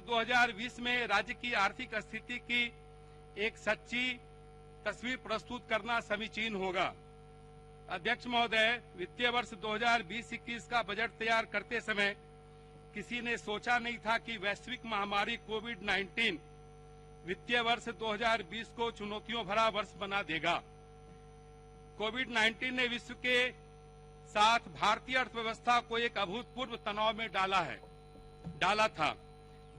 2020 में राज्य की आर्थिक स्थिति की एक सच्ची तस्वीर प्रस्तुत करना समीचीन होगा। अध्यक्ष महोदय, वित्तीय वर्ष 2020-21 का बजट तैयार करते समय किसी ने सोचा नहीं था कि वैश्विक महामारी कोविड-19 वित्तीय वर्ष 2020 को चुनौतियों भरा वर्ष बना देगा। कोविड-19 ने विश्व के साथ भारतीय अर्थव्यवस्था को एक अभूतपूर्व तनाव में डाला था।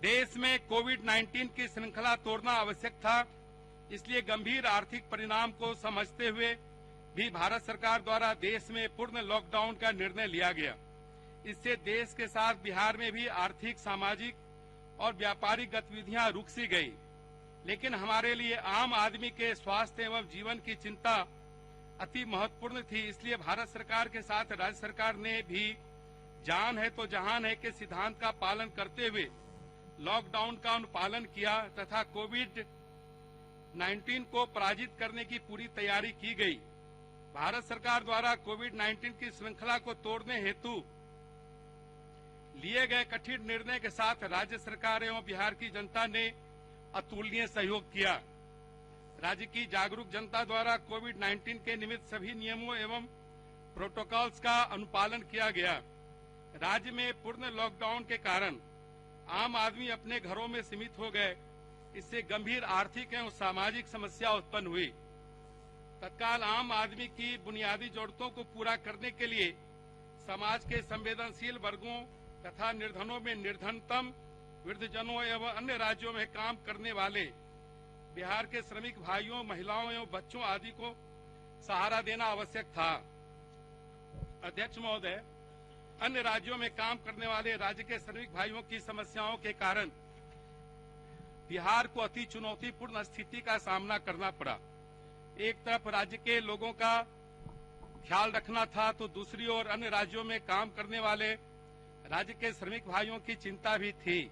देश में कोविड-19 की श्रृंखला तोड़ना आवश्यक था, इसलिए गंभीर आर्थिक परिणाम को समझते हुए भी भारत सरकार द्वारा देश में पूर्ण लॉकडाउन का निर्णय लिया गया। इससे देश के साथ बिहार में भी आर्थिक, सामाजिक और व्यापारिक गतिविधियां रुक सी गई। लेकिन हमारे लिए आम आदमी के स्वास्थ्य एवं जीवन की चिंता अति महत्वपूर्ण थी, इसलिए भारत सरकार के साथ राज्य सरकार ने भी जान है तो जहान है के सिद्धांत का पालन करते हुए लॉकडाउन का अनुपालन किया तथा कोविड-19 को पराजित करने की पूरी तैयारी की गई। भारत सरकार द्वारा कोविड-19 की श्रृंखला को तोड़ने हेतु लिए गए कठिन निर्णय के साथ राज्य सरकार एवं बिहार की जनता ने अतुलनीय सहयोग किया। राज्य की जागरूक जनता द्वारा कोविड-19 के निमित्त सभी नियमों एवं प्रोटोकॉल्स का अनुपालन किया गया। राज्य में पूर्ण लॉकडाउन के कारण आम आदमी अपने घरों में सीमित हो गए। इससे गंभीर आर्थिक एवं सामाजिक समस्या उत्पन्न हुई। तत्काल आम आदमी की बुनियादी जरूरतों को पूरा करने के लिए समाज के संवेदनशील वर्गों तथा निर्धनों में निर्धनतम, वृद्धजनों एवं अन्य राज्यों में काम करने वाले बिहार के श्रमिक भाइयों, महिलाओं एवं बच्चों आदि को सहारा देना आवश्यक था। अध्यक्ष महोदय, अन्य राज्यों में काम करने वाले राज्य के श्रमिक भाइयों की समस्याओं के कारण बिहार को अति चुनौतीपूर्ण स्थिति का सामना करना पड़ा। एक तरफ राज्य के लोगों का ख्याल रखना था तो दूसरी ओर अन्य राज्यों में काम करने वाले राज्य के श्रमिक भाइयों की चिंता भी थी।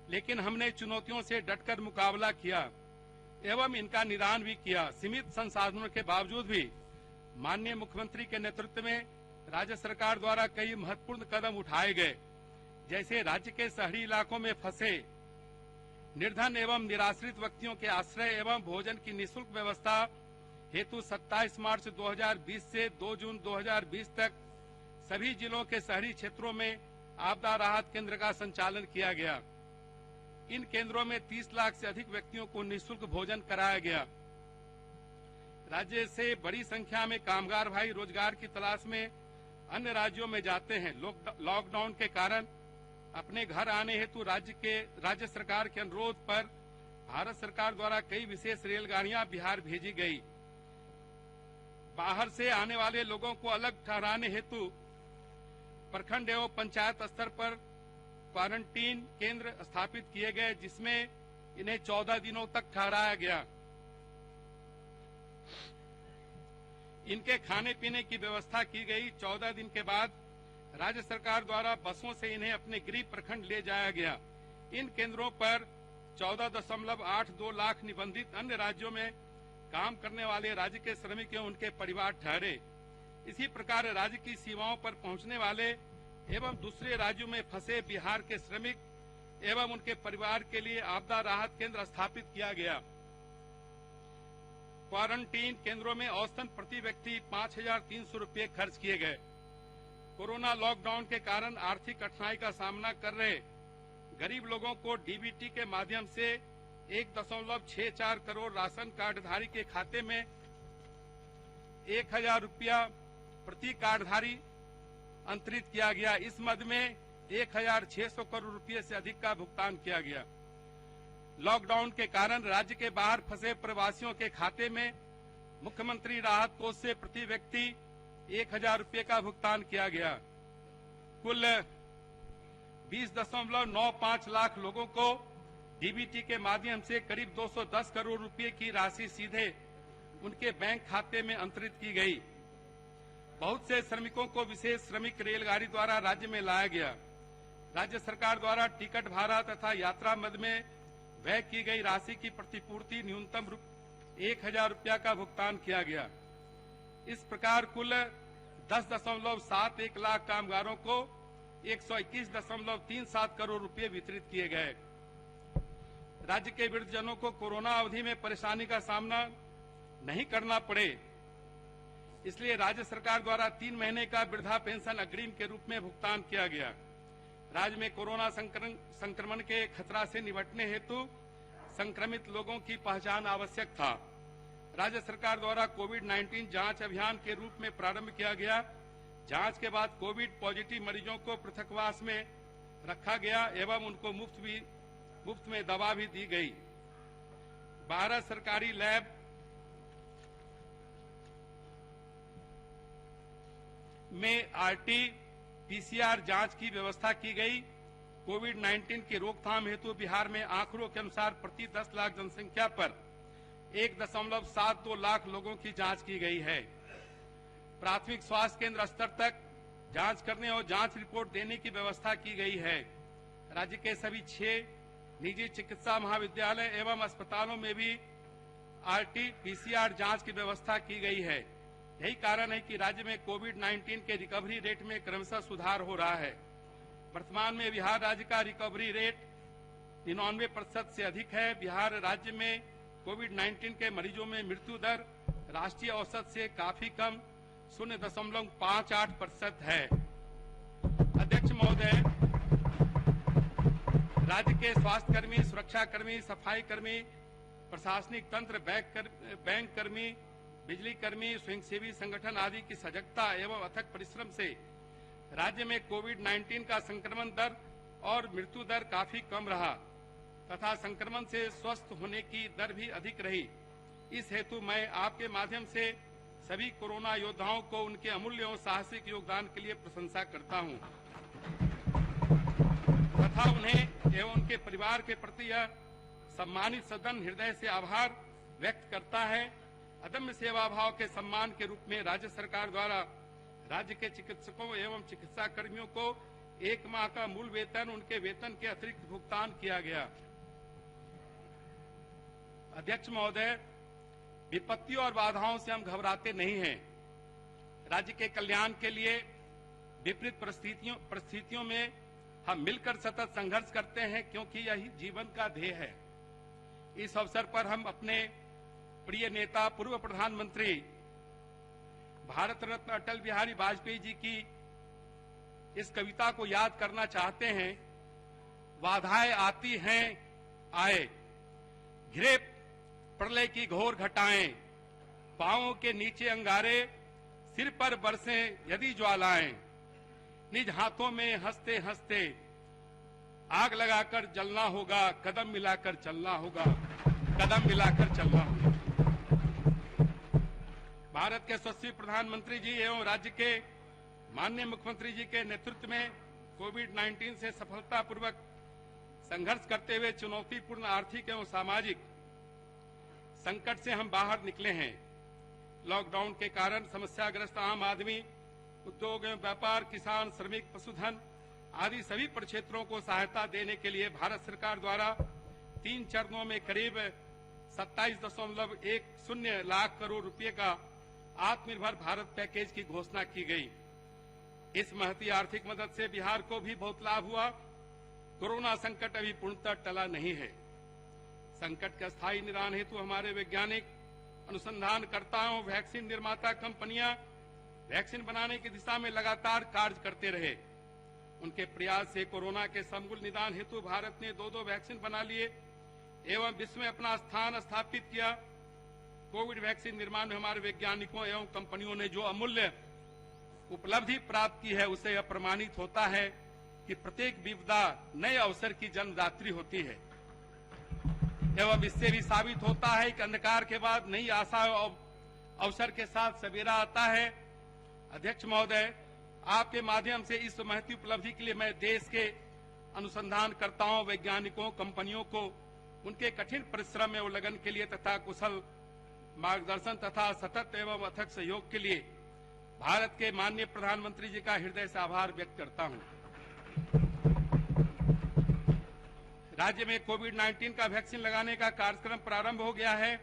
लेकिन हमने चुनौतियों से डटकर मुकाबला किया एवं इनका निदान भी किया। सीमित संसाधनों के बावजूद भी माननीय मुख्यमंत्री के नेतृत्व में राज्य सरकार द्वारा कई महत्वपूर्ण कदम उठाए गए। जैसे राज्य के शहरी इलाकों में फंसे निर्धन एवं निराश्रित व्यक्तियों के आश्रय एवं भोजन की निःशुल्क व्यवस्था हेतु 27 मार्च 2020 से 2 जून 2020 तक सभी जिलों के शहरी क्षेत्रों में आपदा राहत केंद्र का संचालन किया गया। इन केंद्रों में 30 लाख से अधिक व्यक्तियों को निःशुल्क भोजन कराया गया। राज्य से बड़ी संख्या में कामगार भाई रोजगार की तलाश में अन्य राज्यों में जाते हैं। लॉकडाउन के कारण अपने घर आने हेतु राज्य सरकार के अनुरोध पर भारत सरकार द्वारा कई विशेष रेलगाड़ियां बिहार भेजी गई। बाहर से आने वाले लोगों को अलग ठहराने हेतु प्रखंड एवं पंचायत स्तर पर क्वारंटीन केंद्र स्थापित किए गए, जिसमें इन्हें 14 दिनों तक ठहराया गया। इनके खाने पीने की व्यवस्था की गई। 14 दिन के बाद राज्य सरकार द्वारा बसों से इन्हें अपने गृह प्रखंड ले जाया गया। इन केंद्रों पर 14.82 लाख निबंधित अन्य राज्यों में काम करने वाले राज्य के श्रमिक एवं उनके परिवार ठहरे। इसी प्रकार राज्य की सीमाओं पर पहुंचने वाले एवं दूसरे राज्यों में फंसे बिहार के श्रमिक एवं उनके परिवार के लिए आपदा राहत केंद्र स्थापित किया गया। क्वारंटीन केंद्रों में औसतन प्रति व्यक्ति 5,300 रुपये खर्च किए गए। कोरोना लॉकडाउन के कारण आर्थिक कठिनाई का सामना कर रहे गरीब लोगों को डीबीटी के माध्यम से 1.64 करोड़ राशन कार्डधारी के खाते में 1,000 रुपया प्रति कार्डधारी अंतरित किया गया। इस मद में 1,600 करोड़ रुपये से अधिक का भुगतान किया गया। लॉकडाउन के कारण राज्य के बाहर फंसे प्रवासियों के खाते में मुख्यमंत्री राहत कोष से प्रति व्यक्ति 1,000 रुपये का भुगतान किया गया। कुल 20.95 लाख लोगों को डीबीटी के माध्यम से करीब 210 करोड़ रुपए की राशि सीधे उनके बैंक खाते में अंतरित की गई। बहुत से श्रमिकों को विशेष श्रमिक रेलगाड़ी द्वारा राज्य में लाया गया। राज्य सरकार द्वारा टिकट भाड़ा तथा यात्रा मद में व्यय की गई राशि की प्रतिपूर्ति न्यूनतम 1,000 रुपया का भुगतान किया गया। इस प्रकार कुल 10.71 लाख कामगारों को 121.37 करोड़ रुपए वितरित किए गए। राज्य के वृद्धजनों को कोरोना अवधि में परेशानी का सामना नहीं करना पड़े, इसलिए राज्य सरकार द्वारा 3 महीने का वृद्धा पेंशन अग्रिम के रूप में भुगतान किया गया। राज्य में कोरोना संक्रमण के खतरा से निपटने हेतु संक्रमित लोगों की पहचान आवश्यक था। राज्य सरकार द्वारा कोविड-19 जांच अभियान के रूप में प्रारंभ किया गया। जांच के बाद कोविड पॉजिटिव मरीजों को पृथकवास में रखा गया एवं उनको मुफ्त में दवा भी दी गई। 12 सरकारी लैब में आरटी-पीसीआर जांच की व्यवस्था की गई। कोविड-19 की रोकथाम हेतु बिहार में आंकड़ों के अनुसार प्रति 10 लाख जनसंख्या पर 1.72 लाख लोगों की जांच की गई है। प्राथमिक स्वास्थ्य केंद्र स्तर तक जांच करने और जांच रिपोर्ट देने की व्यवस्था की गई है। राज्य के सभी 6 निजी चिकित्सा महाविद्यालय एवं अस्पतालों में भी आरटी-पीसीआर जांच की व्यवस्था की गई है। यही कारण है कि राज्य में कोविड-19 के रिकवरी रेट में क्रमशः सुधार हो रहा है। वर्तमान में बिहार राज्य का रिकवरी रेट 99% से अधिक है। बिहार राज्य में कोविड-19 के मरीजों में मृत्यु दर राष्ट्रीय औसत से काफी कम 0.58% है। अध्यक्ष महोदय, राज्य के स्वास्थ्य कर्मी, सुरक्षा कर्मी, सफाई कर्मी, प्रशासनिक तंत्र, बैंक कर्मी, बिजली कर्मी, स्वयंसेवी संगठन आदि की सजगता एवं अथक परिश्रम से राज्य में कोविड-19 का संक्रमण दर और मृत्यु दर काफी कम रहा तथा संक्रमण से स्वस्थ होने की दर भी अधिक रही। इस हेतु मैं आपके माध्यम से सभी कोरोना योद्धाओं को उनके अमूल्य और साहसिक योगदान के लिए प्रशंसा करता हूं तथा उन्हें एवं उनके परिवार के प्रति यह सम्मानित सदन हृदय से आभार व्यक्त करता है। अदम्य सेवा भाव के सम्मान के रूप में राज्य सरकार द्वारा राज्य के चिकित्सकों एवं चिकित्सा कर्मियों को 1 माह का मूल वेतन उनके वेतन के अतिरिक्त भुगतान किया गया। अध्यक्ष महोदय, विपत्तियों और बाधाओं से हम घबराते नहीं हैं। राज्य के कल्याण के लिए विपरीत परिस्थितियों में हम मिलकर सतत संघर्ष करते हैं, क्योंकि यही जीवन का ध्येय है। इस अवसर पर हम अपने प्रिय नेता पूर्व प्रधानमंत्री भारत रत्न अटल बिहारी वाजपेयी जी की इस कविता को याद करना चाहते हैं। बाधाएं आती हैं आए, घिरे प्रलय की घोर घटाएं, पांवों के नीचे अंगारे, सिर पर बरसें यदि ज्वालाएं, निज हाथों में हंसते हंसते आग लगाकर जलना होगा, कदम मिलाकर चलना होगा, कदम मिलाकर चलना होगा। भारत के यशस्वी प्रधानमंत्री जी एवं राज्य के माननीय मुख्यमंत्री जी के नेतृत्व में कोविड-19 से सफलतापूर्वक संघर्ष करते हुए चुनौतीपूर्ण आर्थिक एवं सामाजिक संकट से हम बाहर निकले हैं। लॉकडाउन के कारण समस्याग्रस्त आम आदमी, उद्योग एवं व्यापार, किसान, श्रमिक, पशुधन आदि सभी प्रक्षेत्रों को सहायता देने के लिए भारत सरकार द्वारा 3 चरणों में करीब 27.10 लाख करोड़ रुपए का आत्मनिर्भर भारत पैकेज की घोषणा की गई। इस महती आर्थिक मदद से बिहार को भी बहुत लाभ हुआ। कोरोना संकट अभी पूर्णतः टला नहीं है। संकट का स्थायी निदान हेतु हमारे वैज्ञानिक, अनुसंधानकर्ताओं, वैक्सीन निर्माता कंपनियां वैक्सीन बनाने की दिशा में लगातार कार्य करते रहे। उनके प्रयास से कोरोना के समूल निदान हेतु भारत ने 2 वैक्सीन बना लिए एवं विश्व में अपना स्थान स्थापित किया। कोविड वैक्सीन निर्माण में हमारे वैज्ञानिकों एवं कंपनियों ने जो अमूल्य उपलब्धि प्राप्त की है, उससे यह प्रमाणित होता है कि प्रत्येक विपदा नए अवसर की जन्मदात्री होती है एवं इससे भी साबित होता है कि अंधकार के बाद नई आशा और अवसर के साथ सवेरा आता है। अध्यक्ष महोदय, आपके माध्यम से इस महती उपलब्धि के लिए मैं देश के अनुसंधानकर्ताओं, वैज्ञानिकों, कंपनियों को उनके कठिन परिश्रम में लगन के लिए तथा कुशल मार्गदर्शन तथा सतत एवं अथक सहयोग के लिए भारत के माननीय प्रधानमंत्री जी का हृदय से आभार व्यक्त करता हूं। राज्य में कोविड-19 का वैक्सीन लगाने का कार्यक्रम प्रारंभ हो गया है।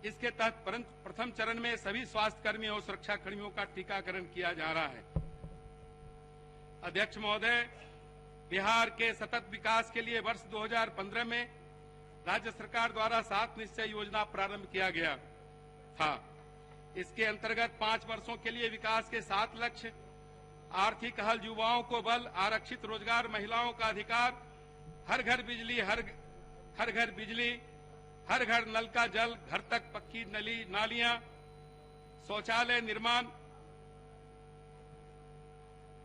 इसके तहत प्रथम चरण में सभी स्वास्थ्य कर्मियों और सुरक्षा कर्मियों का टीकाकरण किया जा रहा है। अध्यक्ष महोदय, बिहार के सतत विकास के लिए वर्ष 2015 में राज्य सरकार द्वारा 7 निश्चय योजना प्रारंभ किया गया था। इसके अंतर्गत 5 वर्षों के लिए विकास के 7 लक्ष्य, आर्थिक हल, युवाओं को बल, आरक्षित रोजगार, महिलाओं का अधिकार, हर घर बिजली, हर घर नल का जल, घर तक पक्की नालियां, शौचालय निर्माण,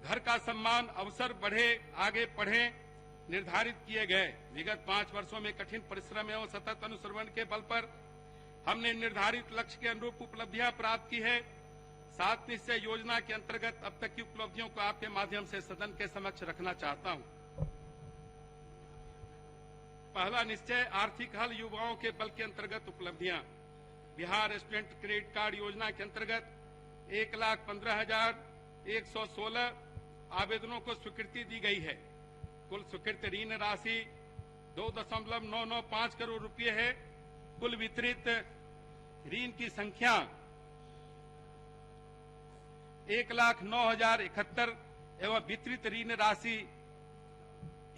घर का सम्मान, अवसर बढ़े, आगे बढ़े निर्धारित किए गए। विगत 5 वर्षों में कठिन परिश्रम एवं सतत अनुश्रवण के बल पर हमने निर्धारित लक्ष्य के अनुरूप उपलब्धियां प्राप्त की है। 7 निश्चय योजना के अंतर्गत अब तक की उपलब्धियों को आपके माध्यम से सदन के समक्ष रखना चाहता हूं। पहला निश्चय, आर्थिक हल, युवाओं के बल के अंतर्गत उपलब्धियां। बिहार स्टूडेंट क्रेडिट कार्ड योजना के अंतर्गत 1,15,116 आवेदनों को स्वीकृति दी गई है। कुल स्वीकृत ऋण राशि 2.995 करोड़ रुपए है। कुल वितरित ऋण की संख्या 1,09,071 एवं वितरित ऋण राशि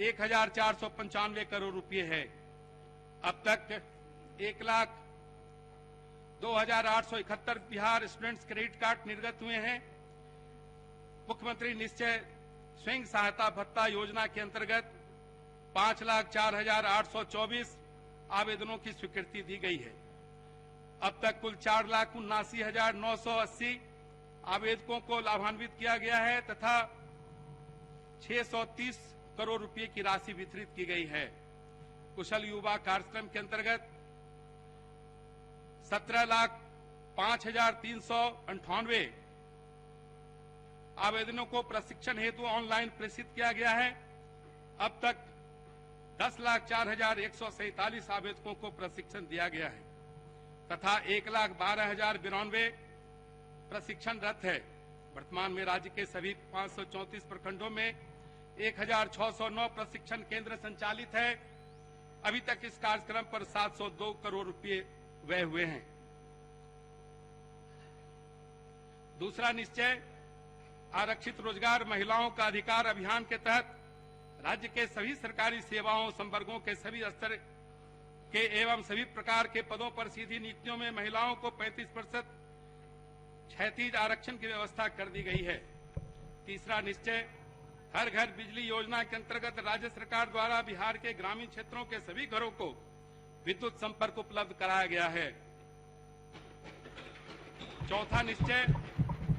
1,495 करोड़ रुपए है। अब तक 1,02,871 बिहार स्टूडेंट्स क्रेडिट कार्ड निर्गत हुए हैं। मुख्यमंत्री निश्चय स्वयं सहायता भत्ता योजना के अंतर्गत 5,04,824 आवेदनों की स्वीकृति दी गई है। अब तक कुल 4,79,980 आवेदकों को लाभान्वित किया गया है तथा 630 करोड़ रुपए की राशि वितरित की गई है। कुशल युवा कार्यक्रम के अंतर्गत 17,05,398 आवेदनों को प्रशिक्षण हेतु ऑनलाइन प्रेषित किया गया है। अब तक 10,04,147 आवेदकों को प्रशिक्षण दिया गया है तथा 1,12,092 प्रशिक्षणरत है। वर्तमान में राज्य के सभी 534 प्रखंडों में 1,609 प्रशिक्षण केंद्र संचालित है। अभी तक इस कार्यक्रम पर 702 करोड़ रुपए व्यय हुए हैं। दूसरा निश्चय, आरक्षित रोजगार, महिलाओं का अधिकार अभियान के तहत राज्य के सभी सरकारी सेवाओं संवर्गों के सभी स्तर के एवं सभी प्रकार के पदों पर सीधी नियुक्तियों में महिलाओं को 35% क्षैतिज आरक्षण की व्यवस्था कर दी गई है। तीसरा निश्चय, हर घर बिजली योजना के अंतर्गत राज्य सरकार द्वारा बिहार के ग्रामीण क्षेत्रों के सभी घरों को विद्युत संपर्क उपलब्ध कराया गया है। चौथा निश्चय,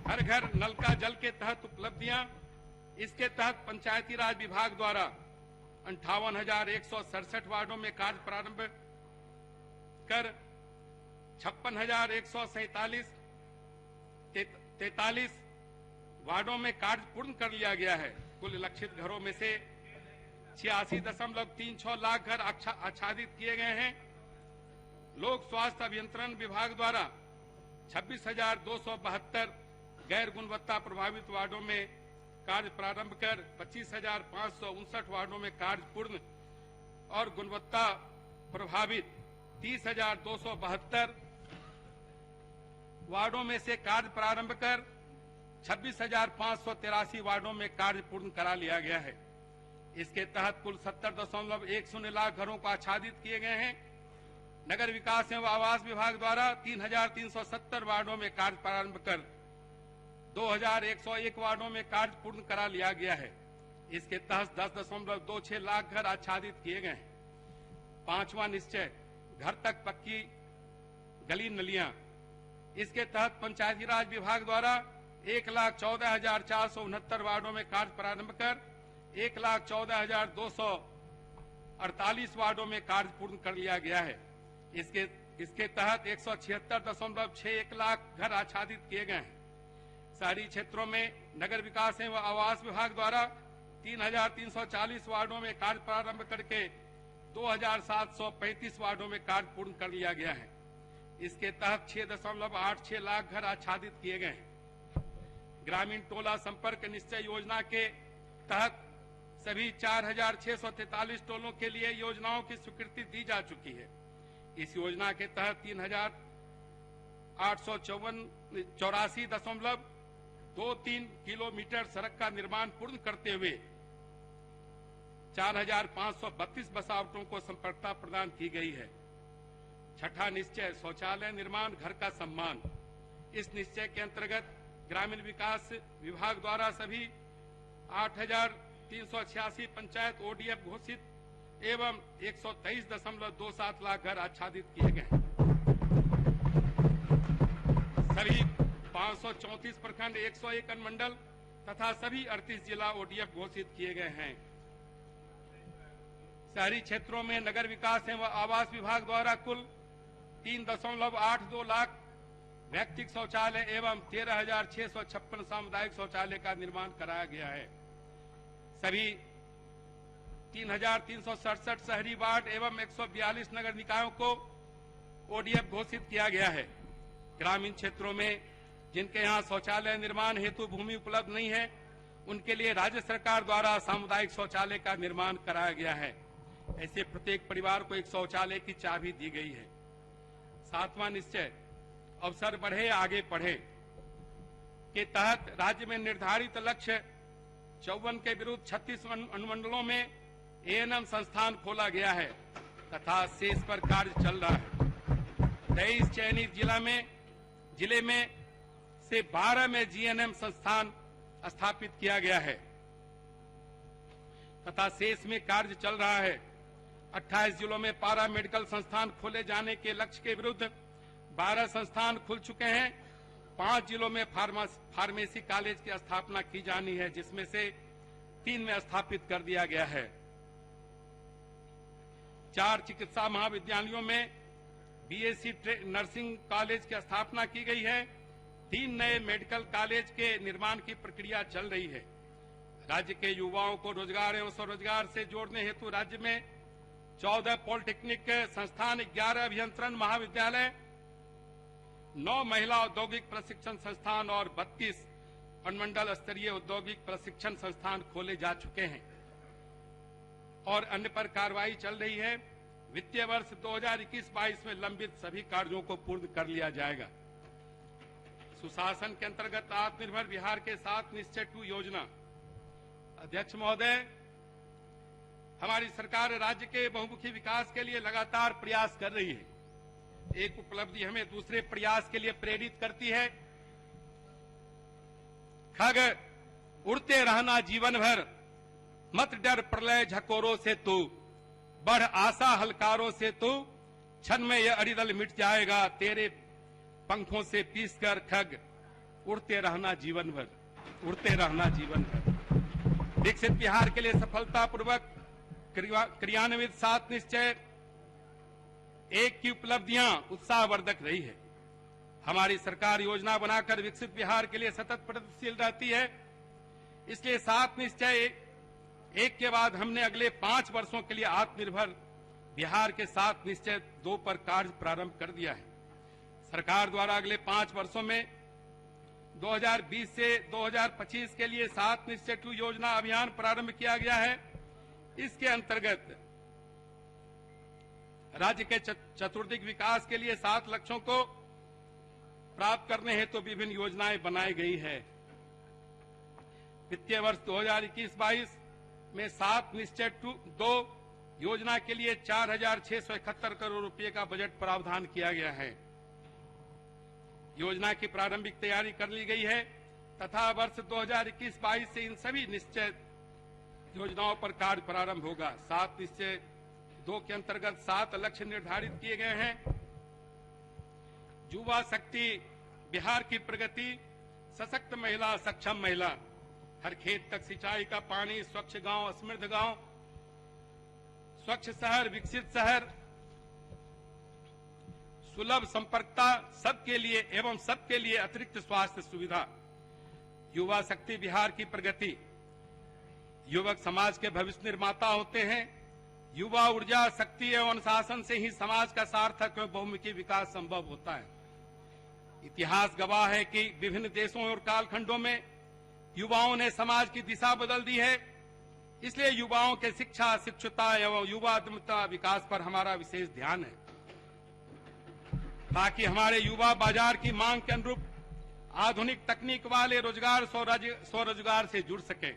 हर घर नल का जल के तहत उपलब्धियां। इसके तहत पंचायती राज विभाग द्वारा 58,167 वार्डों में कार्य प्रारंभ कर 56,143 वार्डों में कार्य पूर्ण कर लिया गया है। कुल लक्षित घरों में से 86.36 लाख घर आच्छादित किए गए हैं। लोक स्वास्थ्य अभियंत्रण विभाग द्वारा 26,272 गैर गुणवत्ता प्रभावित वार्डों में कार्य प्रारंभ कर 25,559 वार्डों में कार्य पूर्ण और गुणवत्ता प्रभावित 30,272 वार्डों में से कार्य प्रारंभ कर 26,583 वार्डों में कार्य पूर्ण करा लिया गया है। इसके तहत कुल 70.10 लाख घरों को आच्छादित किए गए हैं। नगर विकास एवं आवास विभाग द्वारा 3,370 वार्डों में कार्य प्रारंभ कर 2,101 वार्डों में कार्य पूर्ण करा लिया गया है। इसके तहत 10.26 लाख घर आच्छादित किए गए हैं। पांचवा निश्चय, घर तक पक्की गली नलियां। इसके तहत पंचायती राज विभाग द्वारा 1,14,469 वार्डों में कार्य प्रारंभ कर 1,14,248 वार्डों में कार्य पूर्ण कर लिया गया है। इसके तहत 176.61 लाख घर आच्छादित किए गए हैं। शहरी क्षेत्रों में नगर विकास एवं आवास विभाग द्वारा 3,340 वार्डों में कार्य प्रारंभ करके 2,735 वार्डों में कार्य पूर्ण कर लिया गया है। इसके तहत 6.86 लाख घर आच्छादित किए गए हैं। ग्रामीण टोला संपर्क निश्चय योजना के तहत सभी 4,643 टोलों के लिए योजनाओं की स्वीकृति दी जा चुकी है। इस योजना के तहत 3,884.2 2-3 किलोमीटर सड़क का निर्माण पूर्ण करते हुए 4,532 बसावटों को संपर्कता प्रदान की गई है। छठा निश्चय शौचालय निर्माण घर का सम्मान। इस निश्चय के अंतर्गत ग्रामीण विकास विभाग द्वारा सभी 8,386 पंचायत ओडीएफ घोषित एवं 123.27 लाख घर आच्छादित किए गए हैं। सभी 534 प्रखंड 101 अनुमंडल तथा सभी 38 जिला ओडीएफ घोषित किए गए हैं। शहरी क्षेत्रों में नगर विकास एवं आवास विभाग द्वारा कुल 3.82 लाख व्यक्तिगत शौचालय एवं 13,656 सामुदायिक शौचालय का निर्माण कराया गया है। सभी 3,367 शहरी वार्ड एवं 142 नगर निकायों को ओडीएफ घोषित किया गया है। ग्रामीण क्षेत्रों में जिनके यहाँ शौचालय निर्माण हेतु भूमि उपलब्ध नहीं है, उनके लिए राज्य सरकार द्वारा सामुदायिक शौचालय का निर्माण कराया गया है। ऐसे प्रत्येक परिवार को एक शौचालय की चाबी दी गई है। सातवां निश्चय अवसर बढ़े आगे पढ़े के तहत राज्य में निर्धारित लक्ष्य 54 के विरुद्ध 36 अनुमंडलों में एएनएम संस्थान खोला गया है तथा शेष पर कार्य चल रहा है। 23 चयनित जिले में से 12 में जीएनएम संस्थान स्थापित किया गया है तथा शेष में कार्य चल रहा है। 28 जिलों में पारा मेडिकल संस्थान खोले जाने के लक्ष्य के विरुद्ध 12 संस्थान खुल चुके हैं। 5 जिलों में फार्मेसी कॉलेज की स्थापना की जानी है, जिसमें से 3 में स्थापित कर दिया गया है। 4 चिकित्सा महाविद्यालयों में बीएससी नर्सिंग कॉलेज की स्थापना की गई है। 3 नए मेडिकल कॉलेज के निर्माण की प्रक्रिया चल रही है। राज्य के युवाओं को रोजगार एवं स्वरोजगार से जोड़ने हेतु राज्य में 14 पॉलिटेक्निक संस्थान, 11 अभियंत्रण महाविद्यालय, 9 महिला औद्योगिक प्रशिक्षण संस्थान और 32 अनुमंडल स्तरीय औद्योगिक प्रशिक्षण संस्थान खोले जा चुके हैं और अन्य पर कार्रवाई चल रही है। वित्तीय वर्ष 2021-22 में लंबित सभी कार्यों को पूर्ण कर लिया जाएगा। सुशासन के अंतर्गत आत्मनिर्भर बिहार के 7 निश्चय 2 योजना। अध्यक्ष महोदय, हमारी सरकार राज्य के बहुमुखी विकास के लिए लगातार प्रयास कर रही है। एक उपलब्धि हमें दूसरे प्रयास के लिए प्रेरित करती है। खग उड़ते रहना जीवन भर, मत डर प्रलय झकोरों से तू, बढ़ आशा हलकारों से तू, क्षण में यह अरिदल मिट जाएगा, तेरे पंखों से पीस कर खग उड़ते रहना जीवन भर, उड़ते रहना जीवन भर। विकसित बिहार के लिए सफलतापूर्वक क्रियान्वित 7 निश्चय 1 की उपलब्धियां उत्साहवर्धक रही है। हमारी सरकार योजना बनाकर विकसित बिहार के लिए सतत प्रगतिशील रहती है। इसलिए 7 निश्चय 1 के बाद हमने अगले 5 वर्षों के लिए आत्मनिर्भर बिहार के 7 निश्चय 2 पर कार्य प्रारंभ कर दिया है। सरकार द्वारा अगले 5 वर्षों में 2020 से 2025 के लिए 7 निश्चय 2 योजना अभियान प्रारंभ किया गया है। इसके अंतर्गत राज्य के चतुर्दिक विकास के लिए 7 लक्ष्यों को प्राप्त करने हेतु विभिन्न योजनाएं बनाई गई है। वित्तीय वर्ष 2021-22 में 7 निश्चय 2 योजना के लिए 4,671 करोड़ रुपए का बजट प्रावधान किया गया है। योजना की प्रारंभिक तैयारी कर ली गई है तथा वर्ष 2021-22 से इन सभी निश्चय योजनाओं पर कार्य प्रारंभ होगा। 7 निश्चय 2 के अंतर्गत 7 लक्ष्य निर्धारित किए गए हैं। युवा शक्ति, बिहार की प्रगति, सशक्त महिला, सक्षम महिला, हर खेत तक सिंचाई का पानी, स्वच्छ गांव, समृद्ध गांव, स्वच्छ शहर, विकसित शहर, सुलभ संपर्कता सबके लिए एवं सबके लिए अतिरिक्त स्वास्थ्य सुविधा। युवा शक्ति, बिहार की प्रगति। युवक समाज के भविष्य निर्माता होते हैं। युवा ऊर्जा, शक्ति एवं अनुशासन से ही समाज का सार्थक एवं बहुमुखी विकास संभव होता है। इतिहास गवाह है कि विभिन्न देशों और कालखंडों में युवाओं ने समाज की दिशा बदल दी है। इसलिए युवाओं के शिक्षा, शिक्षुता एवं युवा उद्यमिता विकास पर हमारा विशेष ध्यान है, ताकि हमारे युवा बाजार की मांग के अनुरूप आधुनिक तकनीक वाले रोजगार स्वरोजगार से जुड़ सके।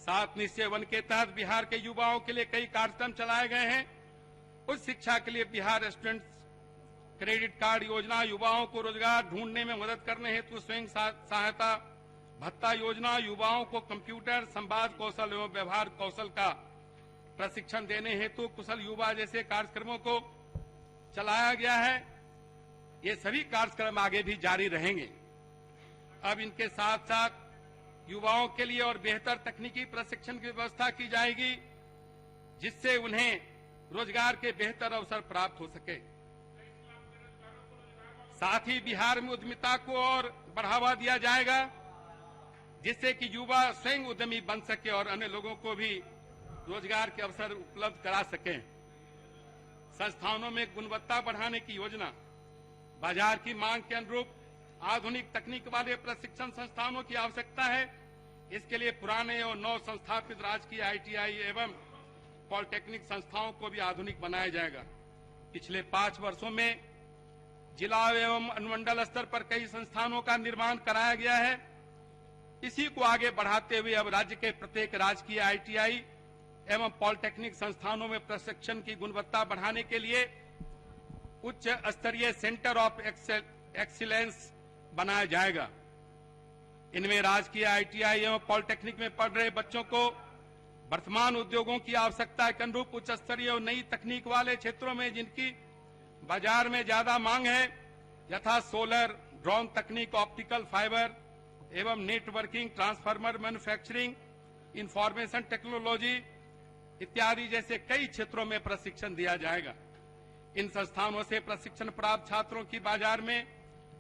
7 निश्चय वन के तहत बिहार के युवाओं के लिए कई कार्यक्रम चलाए गए हैं। उच्च शिक्षा के लिए बिहार स्टूडेंट क्रेडिट कार्ड योजना, युवाओं को रोजगार ढूंढने में मदद करने हेतु स्वयं सहायता भत्ता योजना, युवाओं को कंप्यूटर, संवाद कौशल एवं व्यवहार कौशल का प्रशिक्षण देने हेतु कुशल युवा जैसे कार्यक्रमों को चलाया गया है। ये सभी कार्यक्रम आगे भी जारी रहेंगे। अब इनके साथ साथ युवाओं के लिए और बेहतर तकनीकी प्रशिक्षण की व्यवस्था की जाएगी, जिससे उन्हें रोजगार के बेहतर अवसर प्राप्त हो सके। साथ ही बिहार में उद्यमिता को और बढ़ावा दिया जाएगा, जिससे कि युवा स्वयं उद्यमी बन सके और अन्य लोगों को भी रोजगार के अवसर उपलब्ध करा सकें। संस्थानों में गुणवत्ता बढ़ाने की योजना, बाजार की मांग के अनुरूप आधुनिक तकनीक वाले प्रशिक्षण संस्थानों की आवश्यकता है। इसके लिए पुराने और नव संस्थापित राजकीय आईटीआई एवं पॉलिटेक्निक संस्थाओं को भी आधुनिक बनाया जाएगा। पिछले 5 वर्षों में जिला एवं अनुमंडल स्तर पर कई संस्थानों का निर्माण कराया गया है। इसी को आगे बढ़ाते हुए अब राज्य के प्रत्येक राजकीय आईटीआई एवं पॉलिटेक्निक संस्थानों में प्रशिक्षण की गुणवत्ता बढ़ाने के लिए उच्च स्तरीय सेंटर ऑफ एक्सीलेंस बनाया जाएगा। इनमें राजकीय आईटीआई एवं पॉलिटेक्निक में पढ़ रहे बच्चों को वर्तमान उद्योगों की आवश्यकता के अनुरूप उच्च स्तरीय और नई तकनीक वाले क्षेत्रों में जिनकी बाजार में ज्यादा मांग है, यथा सोलर, ड्रोन तकनीक, ऑप्टिकल फाइबर एवं networking, transformer manufacturing, information technology इत्यादि जैसे कई क्षेत्रों में प्रशिक्षण दिया जाएगा। इन संस्थानों से प्रशिक्षण प्राप्त छात्रों की बाजार में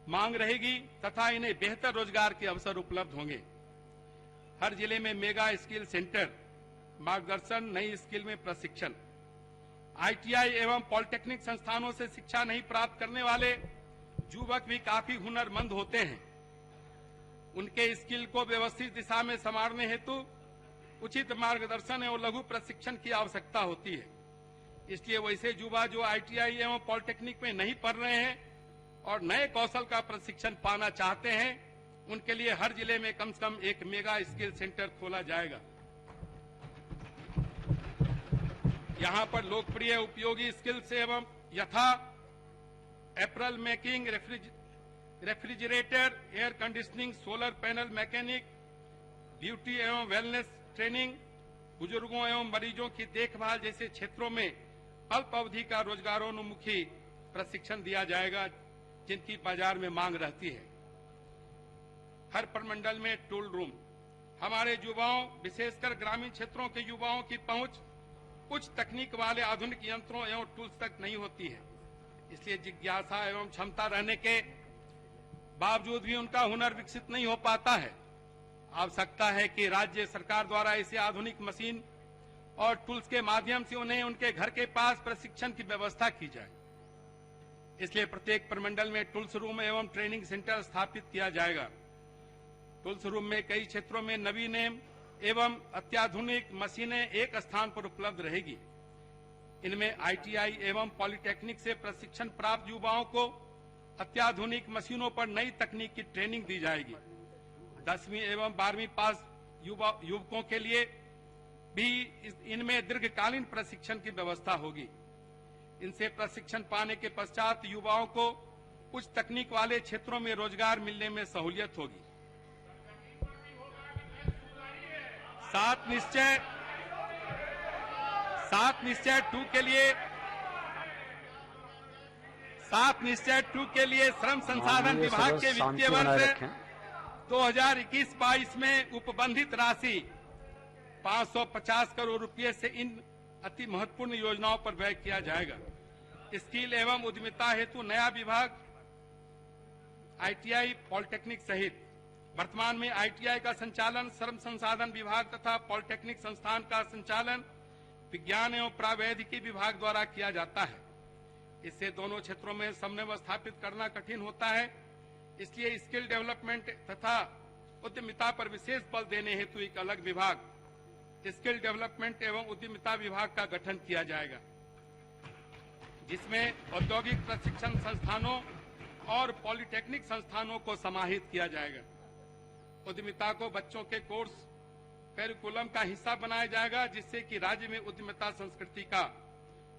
मांग रहेगी तथा इन्हें बेहतर रोजगार के अवसर उपलब्ध होंगे। हर जिले में मेगा स्किल सेंटर, मार्गदर्शन, नई स्किल में प्रशिक्षण। आईटीआई एवं पॉलिटेक्निक संस्थानों से शिक्षा नहीं प्राप्त करने वाले युवक भी काफी हुनरमंद होते हैं। उनके स्किल को व्यवस्थित दिशा में संवारने हेतु उचित मार्गदर्शन एवं लघु प्रशिक्षण की आवश्यकता होती है। इसलिए वैसे युवा जो आईटीआई एवं पॉलिटेक्निक में नहीं पढ़ रहे हैं और नए कौशल का प्रशिक्षण पाना चाहते हैं, उनके लिए हर जिले में कम से कम एक मेगा स्किल सेंटर खोला जाएगा। यहाँ पर लोकप्रिय उपयोगी स्किल्स एवं यथा apparel making, refrigerator, air conditioning, solar panel mechanic, beauty एवं वेलनेस ट्रेनिंग, बुजुर्गों एवं मरीजों की देखभाल जैसे क्षेत्रों में अल्प अवधि का रोजगारोन्मुखी प्रशिक्षण दिया जाएगा, जिनकी बाजार में मांग रहती है। हर प्रमंडल में टूल रूम, हमारे युवाओं विशेषकर ग्रामीण क्षेत्रों के युवाओं की पहुंच उच्च तकनीक वाले आधुनिक यंत्रों एवं टूल्स तक नहीं होती है। इसलिए जिज्ञासा एवं क्षमता रहने के बावजूद भी उनका हुनर विकसित नहीं हो पाता है। आवश्यकता है कि राज्य सरकार द्वारा ऐसे आधुनिक मशीन और टूल्स के माध्यम से उन्हें उनके घर के पास प्रशिक्षण की व्यवस्था की जाए। इसलिए प्रत्येक प्रमंडल में टूल्स रूम एवं ट्रेनिंग सेंटर स्थापित किया जाएगा। टूल्स रूम में कई क्षेत्रों में नवीन एवं अत्याधुनिक मशीनें एक स्थान पर उपलब्ध रहेगी। इनमें आईटीआई एवं पॉलिटेक्निक से प्रशिक्षण प्राप्त युवाओं को अत्याधुनिक मशीनों पर नई तकनीक की ट्रेनिंग दी जाएगी। 10वीं एवं 12वीं पास युवकों के लिए भी इनमें दीर्घकालीन प्रशिक्षण की व्यवस्था होगी। इनसे प्रशिक्षण पाने के पश्चात युवाओं को उच्च तकनीक वाले क्षेत्रों में रोजगार मिलने में सहूलियत होगी। 7 निश्चय 2 के लिए श्रम संसाधन विभाग के वित्तीय वर्ष 2021-22 में उपबंधित राशि 550 करोड़ रुपए से इन अति महत्वपूर्ण योजनाओं पर व्यय किया जाएगा। स्किल एवं उद्यमिता हेतु नया विभाग आईटीआई, पॉलिटेक्निक सहित वर्तमान में आईटीआई का संचालन श्रम संसाधन विभाग तथा पॉलिटेक्निक संस्थान का संचालन विज्ञान एवं प्रावैधिकी विभाग द्वारा किया जाता है। इससे दोनों क्षेत्रों में समन्वय स्थापित करना कठिन होता है। इसलिए स्किल डेवलपमेंट तथा उद्यमिता पर विशेष बल देने हेतु एक अलग विभाग स्किल डेवलपमेंट एवं उद्यमिता विभाग का गठन किया जाएगा, जिसमें औद्योगिक प्रशिक्षण संस्थानों और पॉलिटेक्निक संस्थानों को समाहित किया जाएगा। उद्यमिता को बच्चों के कोर्स करिकुलम का हिस्सा बनाया जाएगा, जिससे कि राज्य में उद्यमिता संस्कृति का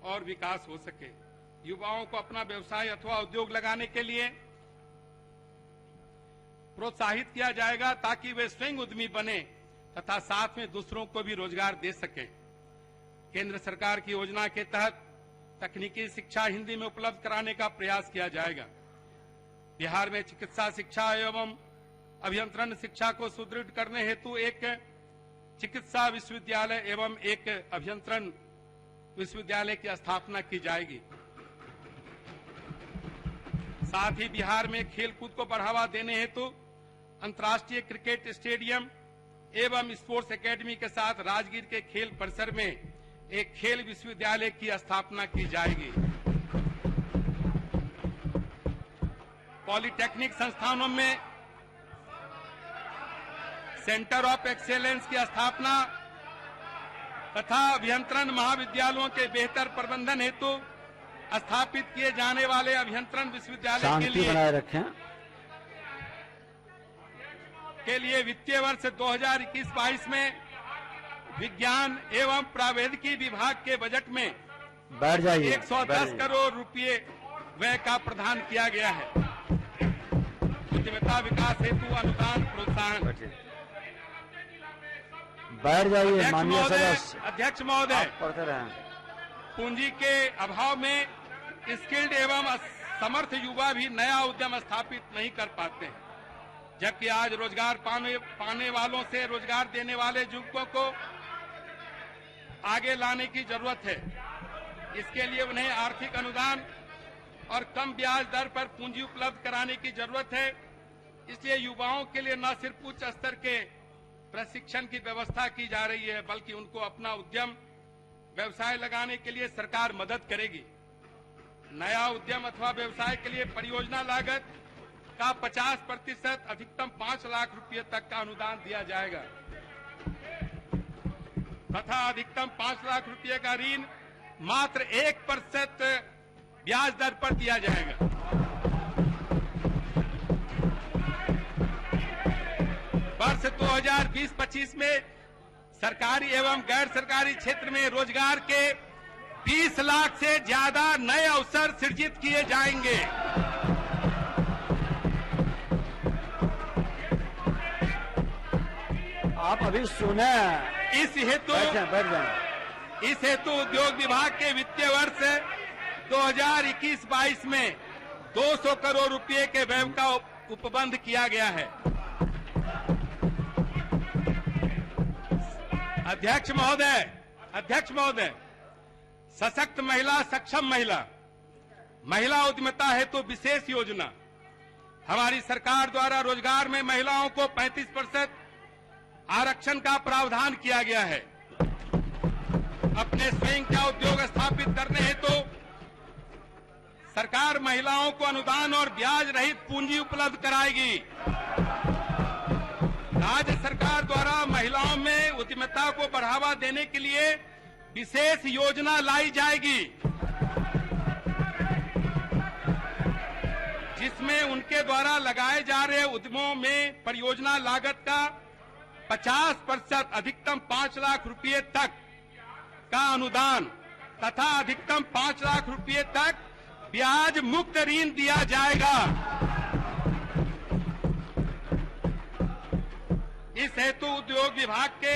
और विकास हो सके। युवाओं को अपना व्यवसाय अथवा उद्योग लगाने के लिए प्रोत्साहित किया जाएगा, ताकि वे स्वयं उद्यमी बने तथा साथ में दूसरों को भी रोजगार दे सके। केंद्र सरकार की योजना के तहत तकनीकी शिक्षा हिंदी में उपलब्ध कराने का प्रयास किया जाएगा। बिहार में चिकित्सा शिक्षा एवं अभियंत्रण शिक्षा को सुदृढ़ करने हेतु एक चिकित्सा विश्वविद्यालय एवं एक अभियंत्रण विश्वविद्यालय की स्थापना की जाएगी। साथ ही बिहार में खेलकूद को बढ़ावा देने हेतु अंतर्राष्ट्रीय क्रिकेट स्टेडियम एवं स्पोर्ट्स एकेडमी के साथ राजगीर के खेल परिसर में एक खेल विश्वविद्यालय की स्थापना की जाएगी। पॉलिटेक्निक संस्थानों में सेंटर ऑफ एक्सेलेंस की स्थापना तथा अभियंत्रण महाविद्यालयों के बेहतर प्रबंधन हेतु स्थापित किए जाने वाले अभियंत्रण विश्वविद्यालय के लिए वित्तीय वर्ष 2021-22 में विज्ञान एवं प्रावैधिकी विभाग के बजट में 110 करोड़ रुपए व्यय का प्रावधान किया गया है। उद्यमिता विकास हेतु अनुदान प्रोत्साहन। बैठ जाइए माननीय सदस्य। अध्यक्ष महोदय, पढ़ते रहे। पूंजी के अभाव में स्किल्ड एवं समर्थ युवा भी नया उद्यम स्थापित नहीं कर पाते हैं, जबकि आज रोजगार पाने वालों से रोजगार देने वाले युवकों को आगे लाने की जरूरत है। इसके लिए उन्हें आर्थिक अनुदान और कम ब्याज दर पर पूंजी उपलब्ध कराने की जरूरत है। इसलिए युवाओं के लिए न सिर्फ उच्च स्तर के प्रशिक्षण की व्यवस्था की जा रही है, बल्कि उनको अपना उद्यम व्यवसाय लगाने के लिए सरकार मदद करेगी। नया उद्यम अथवा व्यवसाय के लिए परियोजना लागत का 50% अधिकतम 5 लाख रुपए तक का अनुदान दिया जाएगा तथा अधिकतम 5 लाख रुपए का ऋण मात्र 1% ब्याज दर पर दिया जाएगा। वर्ष 2020-25 में सरकारी एवं गैर सरकारी क्षेत्र में रोजगार के 20 लाख से ज्यादा नए अवसर सृजित किए जाएंगे। आप अभी सुने। इस हेतु उद्योग विभाग के वित्तीय वर्ष 2021-22 में 200 करोड़ रुपए के व्यय का उपबंध किया गया है। अध्यक्ष महोदय, सशक्त महिला, सक्षम महिला, महिला उद्यमिता हेतु विशेष योजना हमारी सरकार द्वारा रोजगार में महिलाओं को 35% आरक्षण का प्रावधान किया गया है। अपने स्वयं का उद्योग स्थापित करने हेतु सरकार महिलाओं को अनुदान और ब्याज रहित पूंजी उपलब्ध कराएगी। राज्य सरकार द्वारा महिलाओं में उद्यमिता को बढ़ावा देने के लिए विशेष योजना लाई जाएगी, जिसमें उनके द्वारा लगाए जा रहे उद्यमों में परियोजना लागत का 50% अधिकतम 5 लाख रुपए तक का अनुदान तथा अधिकतम 5 लाख रुपए तक ब्याज मुक्त ऋण दिया जाएगा। इस हेतु उद्योग विभाग के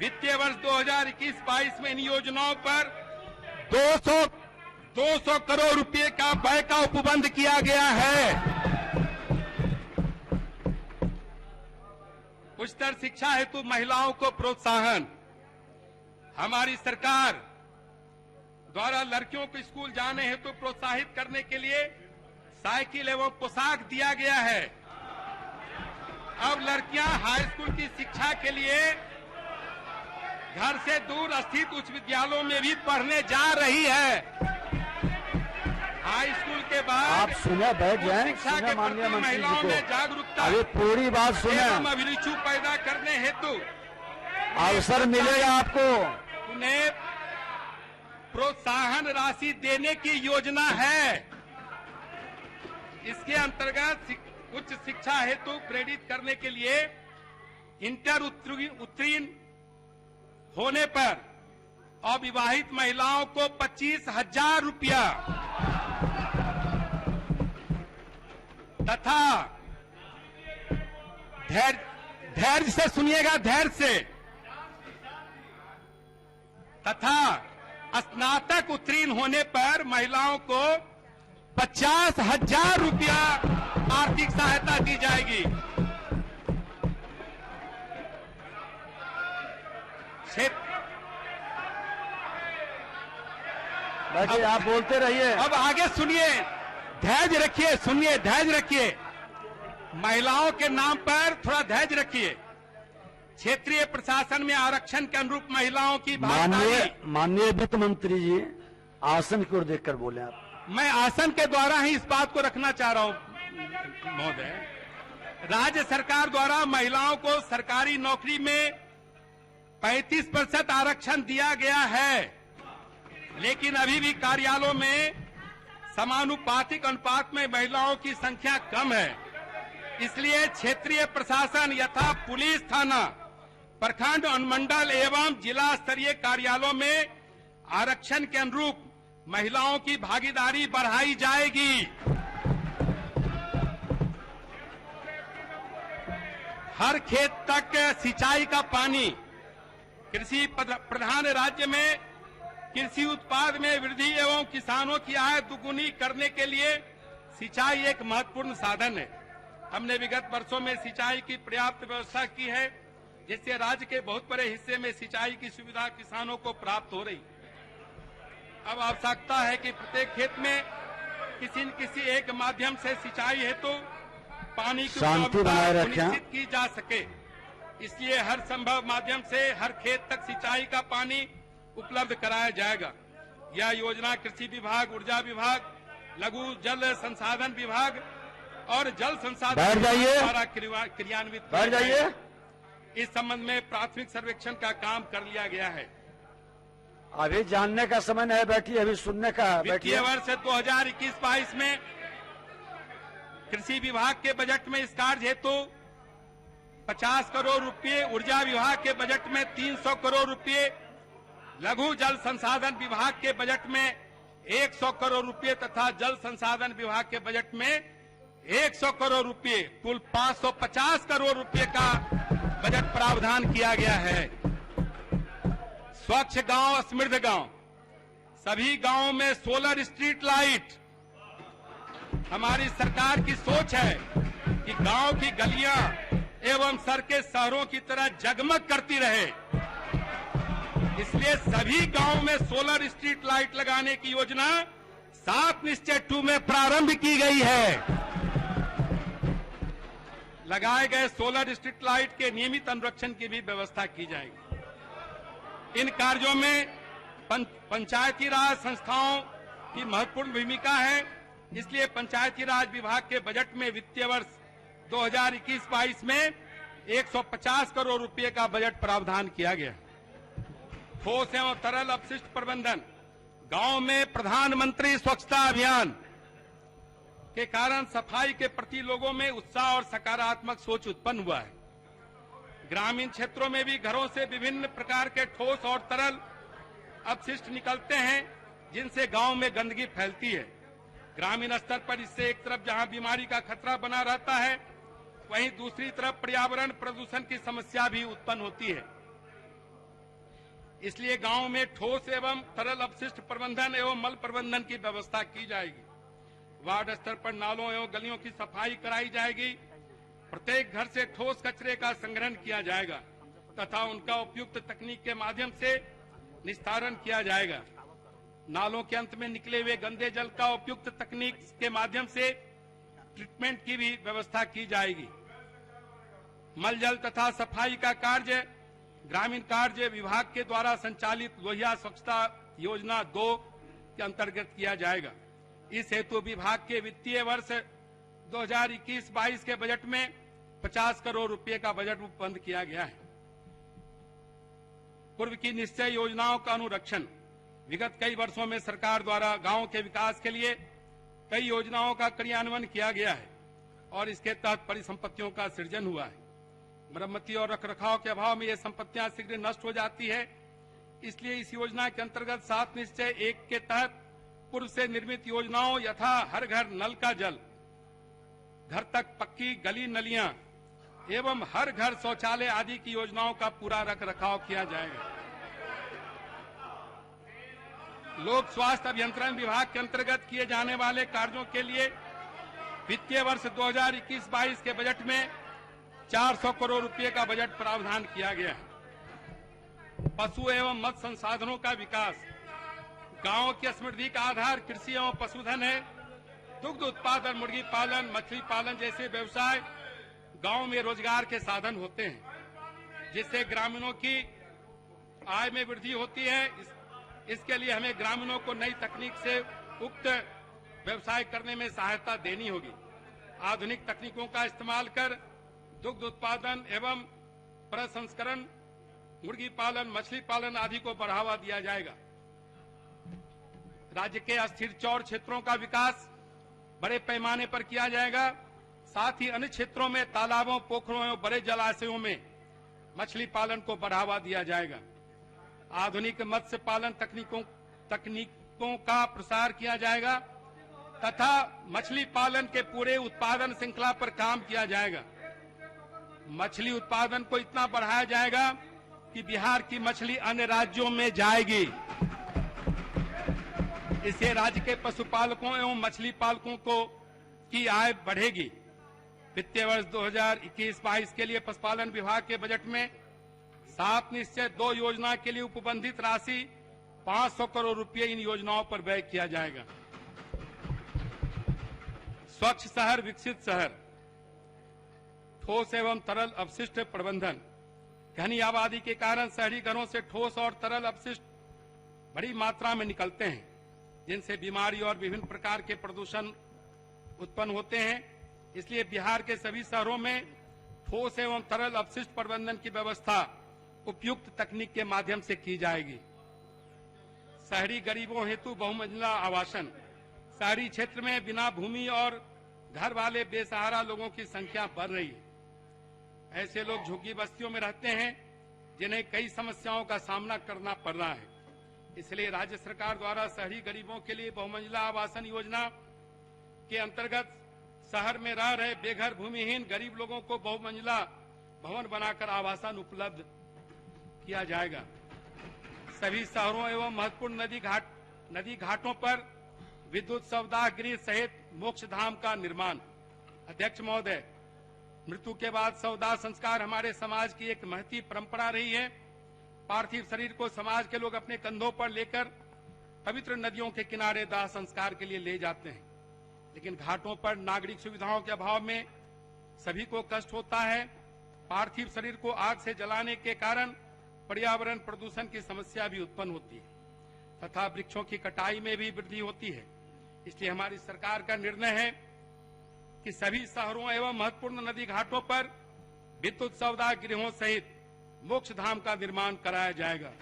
वित्तीय वर्ष 2021-22 में इन योजनाओं पर 200 करोड़ रुपए का व्यय का उपबंध किया गया है। उच्चतर शिक्षा हेतु महिलाओं को प्रोत्साहन। हमारी सरकार द्वारा लड़कियों को स्कूल जाने हेतु प्रोत्साहित करने के लिए साइकिल एवं पोशाक दिया गया है। अब लड़कियां हाई स्कूल की शिक्षा के लिए घर से दूर स्थित उच्च विद्यालयों में भी पढ़ने जा रही है। हाई स्कूल के बाद आप सुने, बैठ जाएं। शिक्षा के प्रति महिलाओं में जागरूकता अभी पूरी बात सुने। अभिरुचि पैदा करने हेतु अवसर मिलेगा आपको। उन्हें प्रोत्साहन राशि देने की योजना है। इसके अंतर्गत उच्च शिक्षा हेतु प्रेरित करने के लिए इंटर उत्तीर्ण होने पर अविवाहित महिलाओं को 25,000 रुपया तथा धैर्य से सुनिएगा, धैर्य से, तथा स्नातक उत्तीर्ण होने पर महिलाओं को 50,000 रुपया आर्थिक सहायता दी जाएगी। बाकी आप बोलते रहिए। अब आगे सुनिए, धैर्य रखिए, सुनिए, धैर्य रखिए, महिलाओं के नाम पर थोड़ा धैर्य रखिए। क्षेत्रीय प्रशासन में आरक्षण के अनुरूप महिलाओं की भागीदारी। माननीय वित्त मंत्री जी, आसन की ओर देखकर बोले आप। मैं आसन के द्वारा ही इस बात को रखना चाह रहा हूं महोदय। राज्य सरकार द्वारा महिलाओं को सरकारी नौकरी में 35% आरक्षण दिया गया है, लेकिन अभी भी कार्यालयों में समानुपातिक अनुपात में महिलाओं की संख्या कम है। इसलिए क्षेत्रीय प्रशासन यथा पुलिस थाना, प्रखंड, अनुमंडल एवं जिला स्तरीय कार्यालयों में आरक्षण के अनुरूप महिलाओं की भागीदारी बढ़ाई जाएगी। हर खेत तक सिंचाई का पानी। कृषि प्रधान राज्य में कृषि उत्पाद में वृद्धि एवं किसानों की आय दुगुनी करने के लिए सिंचाई एक महत्वपूर्ण साधन है। हमने विगत वर्षों में सिंचाई की पर्याप्त व्यवस्था की है, जिससे राज्य के बहुत बड़े हिस्से में सिंचाई की सुविधा किसानों को प्राप्त हो रही। अब आवश्यकता है कि प्रत्येक खेत में किसी न किसी एक माध्यम से सिंचाई हेतु पानी की उपलब्धता सुनिश्चित की जा सके। इसलिए हर संभव माध्यम से हर खेत तक सिंचाई का पानी उपलब्ध कराया जाएगा। यह योजना कृषि विभाग, ऊर्जा विभाग, लघु जल संसाधन विभाग और जल संसाधन द्वारा क्रियान्वित की जाएगी। इस संबंध में प्राथमिक सर्वेक्षण का काम कर लिया गया है। अभी जानने का समय नहीं, बैठिए, अभी सुनने का। वित्तीय वर्ष 2021-22 में कृषि विभाग के बजट में इस कार्य हेतु 50 करोड़ रुपए, ऊर्जा विभाग के बजट में 300 करोड़ रुपए, लघु जल संसाधन विभाग के बजट में 100 करोड़ रुपए तथा जल संसाधन विभाग के बजट में 100 करोड़ रुपए, कुल 550 करोड़ रुपए का बजट प्रावधान किया गया है। स्वच्छ गांव, समृद्ध गांव, सभी गांवों में सोलर स्ट्रीट लाइट। हमारी सरकार की सोच है कि गांव की गलियां एवं सड़कें शहरों की तरह जगमग करती रहे। इसलिए सभी गांवों में सोलर स्ट्रीट लाइट लगाने की योजना 7 निश्चय 2 में प्रारंभ की गई है। लगाए गए सोलर स्ट्रीट लाइट के नियमित अनुरक्षण की भी व्यवस्था की जाएगी। इन कार्यों में पंचायती राज संस्थाओं की महत्वपूर्ण भूमिका है। इसलिए पंचायती राज विभाग के बजट में वित्तीय वर्ष 2021-22 में 150 करोड़ रुपए का बजट प्रावधान किया गया। ठोस एवं तरल अपशिष्ट प्रबंधन। गांव में प्रधानमंत्री स्वच्छता अभियान के कारण सफाई के प्रति लोगों में उत्साह और सकारात्मक सोच उत्पन्न हुआ है। ग्रामीण क्षेत्रों में भी घरों से विभिन्न प्रकार के ठोस और तरल अपशिष्ट निकलते हैं, जिनसे गांव में गंदगी फैलती है। ग्रामीण स्तर पर इससे एक तरफ जहां बीमारी का खतरा बना रहता है, वहीं दूसरी तरफ पर्यावरण प्रदूषण की समस्या भी उत्पन्न होती है। इसलिए गांव में ठोस एवं तरल अपशिष्ट प्रबंधन एवं मल प्रबंधन की व्यवस्था की जाएगी। वार्ड स्तर पर नालों एवं गलियों की सफाई कराई जाएगी। प्रत्येक घर से ठोस कचरे का संग्रहण किया जाएगा तथा उनका उपयुक्त तकनीक के माध्यम से निस्तारण किया जाएगा। नालों के अंत में निकले हुए गंदे जल का उपयुक्त तकनीक के माध्यम से ट्रीटमेंट की भी व्यवस्था की जाएगी। मल जल तथा सफाई का कार्य ग्रामीण कार्य विभाग के द्वारा संचालित लोहिया स्वच्छता योजना 2 के अंतर्गत किया जाएगा। इस हेतु विभाग के वित्तीय वर्ष 2021-22 के बजट में 50 करोड़ रुपए का बजट उपबंध किया गया है। पूर्व की निश्चय योजनाओं का अनुरक्षण। विगत कई वर्षों में सरकार द्वारा गांव के विकास के लिए कई योजनाओं का क्रियान्वयन किया गया है और इसके तहत परिसंपत्तियों का सृजन हुआ है। मरम्मती और रखरखाव के अभाव में ये संपत्तियां शीघ्र नष्ट हो जाती है। इसलिए इस योजना के अंतर्गत 7 निश्चय 1 के तहत पूर्व से निर्मित योजनाओं यथा हर घर नल का जल, घर तक पक्की गली नलियां एवं हर घर शौचालय आदि की योजनाओं का पूरा रखरखाव किया जाएगा। लोक स्वास्थ्य अभियंत्रण विभाग के अंतर्गत किए जाने वाले कार्यों के लिए वित्तीय वर्ष 2021-22 के बजट में 400 करोड़ रुपए का बजट प्रावधान किया गया है। पशु एवं मत्स्य संसाधनों का विकास, गांवों की समृद्धि का आधार कृषि एवं पशुधन है। दुग्ध उत्पादन, मुर्गी पालन, मछली पालन जैसे व्यवसाय गांव में रोजगार के साधन होते हैं, जिससे ग्रामीणों की आय में वृद्धि होती है। इसके लिए हमें ग्रामीणों को नई तकनीक से उक्त व्यवसाय करने में सहायता देनी होगी। आधुनिक तकनीकों का इस्तेमाल कर दुग्ध उत्पादन एवं प्रसंस्करण, मुर्गी पालन, मछली पालन आदि को बढ़ावा दिया जाएगा। राज्य के अस्थिर चौड़ क्षेत्रों का विकास बड़े पैमाने पर किया जाएगा। साथ ही अन्य क्षेत्रों में तालाबों, पोखरों एवं बड़े जलाशयों में मछली पालन को बढ़ावा दिया जाएगा। आधुनिक मत्स्य पालन तकनीकों का प्रसार किया जाएगा तथा मछली पालन के पूरे उत्पादन श्रृंखला पर काम किया जाएगा। मछली उत्पादन को इतना बढ़ाया जाएगा कि बिहार की मछली अन्य राज्यों में जाएगी। इससे राज्य के पशुपालकों एवं मछली पालकों की आय बढ़ेगी। वित्तीय वर्ष 2021-22 के लिए पशुपालन विभाग के बजट में 7 निश्चय 2 योजना के लिए उपबंधित राशि 500 करोड़ रुपए इन योजनाओं पर व्यय किया जाएगा। स्वच्छ शहर, विकसित शहर, ठोस एवं तरल अपशिष्ट प्रबंधन। घनी आबादी के कारण शहरी घरों से ठोस और तरल अपशिष्ट बड़ी मात्रा में निकलते हैं, जिनसे बीमारी और विभिन्न प्रकार के प्रदूषण उत्पन्न होते हैं। इसलिए बिहार के सभी शहरों में ठोस एवं तरल अपशिष्ट प्रबंधन की व्यवस्था उपयुक्त तकनीक के माध्यम से की जाएगी। शहरी गरीबों हेतु बहुमंजिला आवासन। शहरी क्षेत्र में बिना भूमि और घर वाले बेसहारा लोगों की संख्या बढ़ रही है। ऐसे लोग झुग्गी बस्तियों में रहते हैं, जिन्हें कई समस्याओं का सामना करना पड़ रहा है। इसलिए राज्य सरकार द्वारा शहरी गरीबों के लिए बहुमंजिला आवासन योजना के अंतर्गत शहर में रह रहे बेघर भूमिहीन गरीब लोगों को बहुमंजिला भवन बनाकर आवासन उपलब्ध किया जाएगा। सभी शहरों एवं महत्वपूर्ण नदी घाटों पर विद्युत शवदाह गृह सहित मोक्ष धाम का निर्माण। अध्यक्ष महोदय, मृत्यु के बाद शवदाह संस्कार हमारे समाज की एक महती परंपरा रही है। पार्थिव शरीर को समाज के लोग अपने कंधों पर लेकर पवित्र नदियों के किनारे दाह संस्कार के लिए ले जाते हैं, लेकिन घाटों पर नागरिक सुविधाओं के अभाव में सभी को कष्ट होता है। पार्थिव शरीर को आग से जलाने के कारण पर्यावरण प्रदूषण की समस्या भी उत्पन्न होती है तथा वृक्षों की कटाई में भी वृद्धि होती है। इसलिए हमारी सरकार का निर्णय है कि सभी शहरों एवं महत्वपूर्ण नदी घाटों पर विद्युत शवदाह गृहों सहित मोक्ष धाम का निर्माण कराया जाएगा,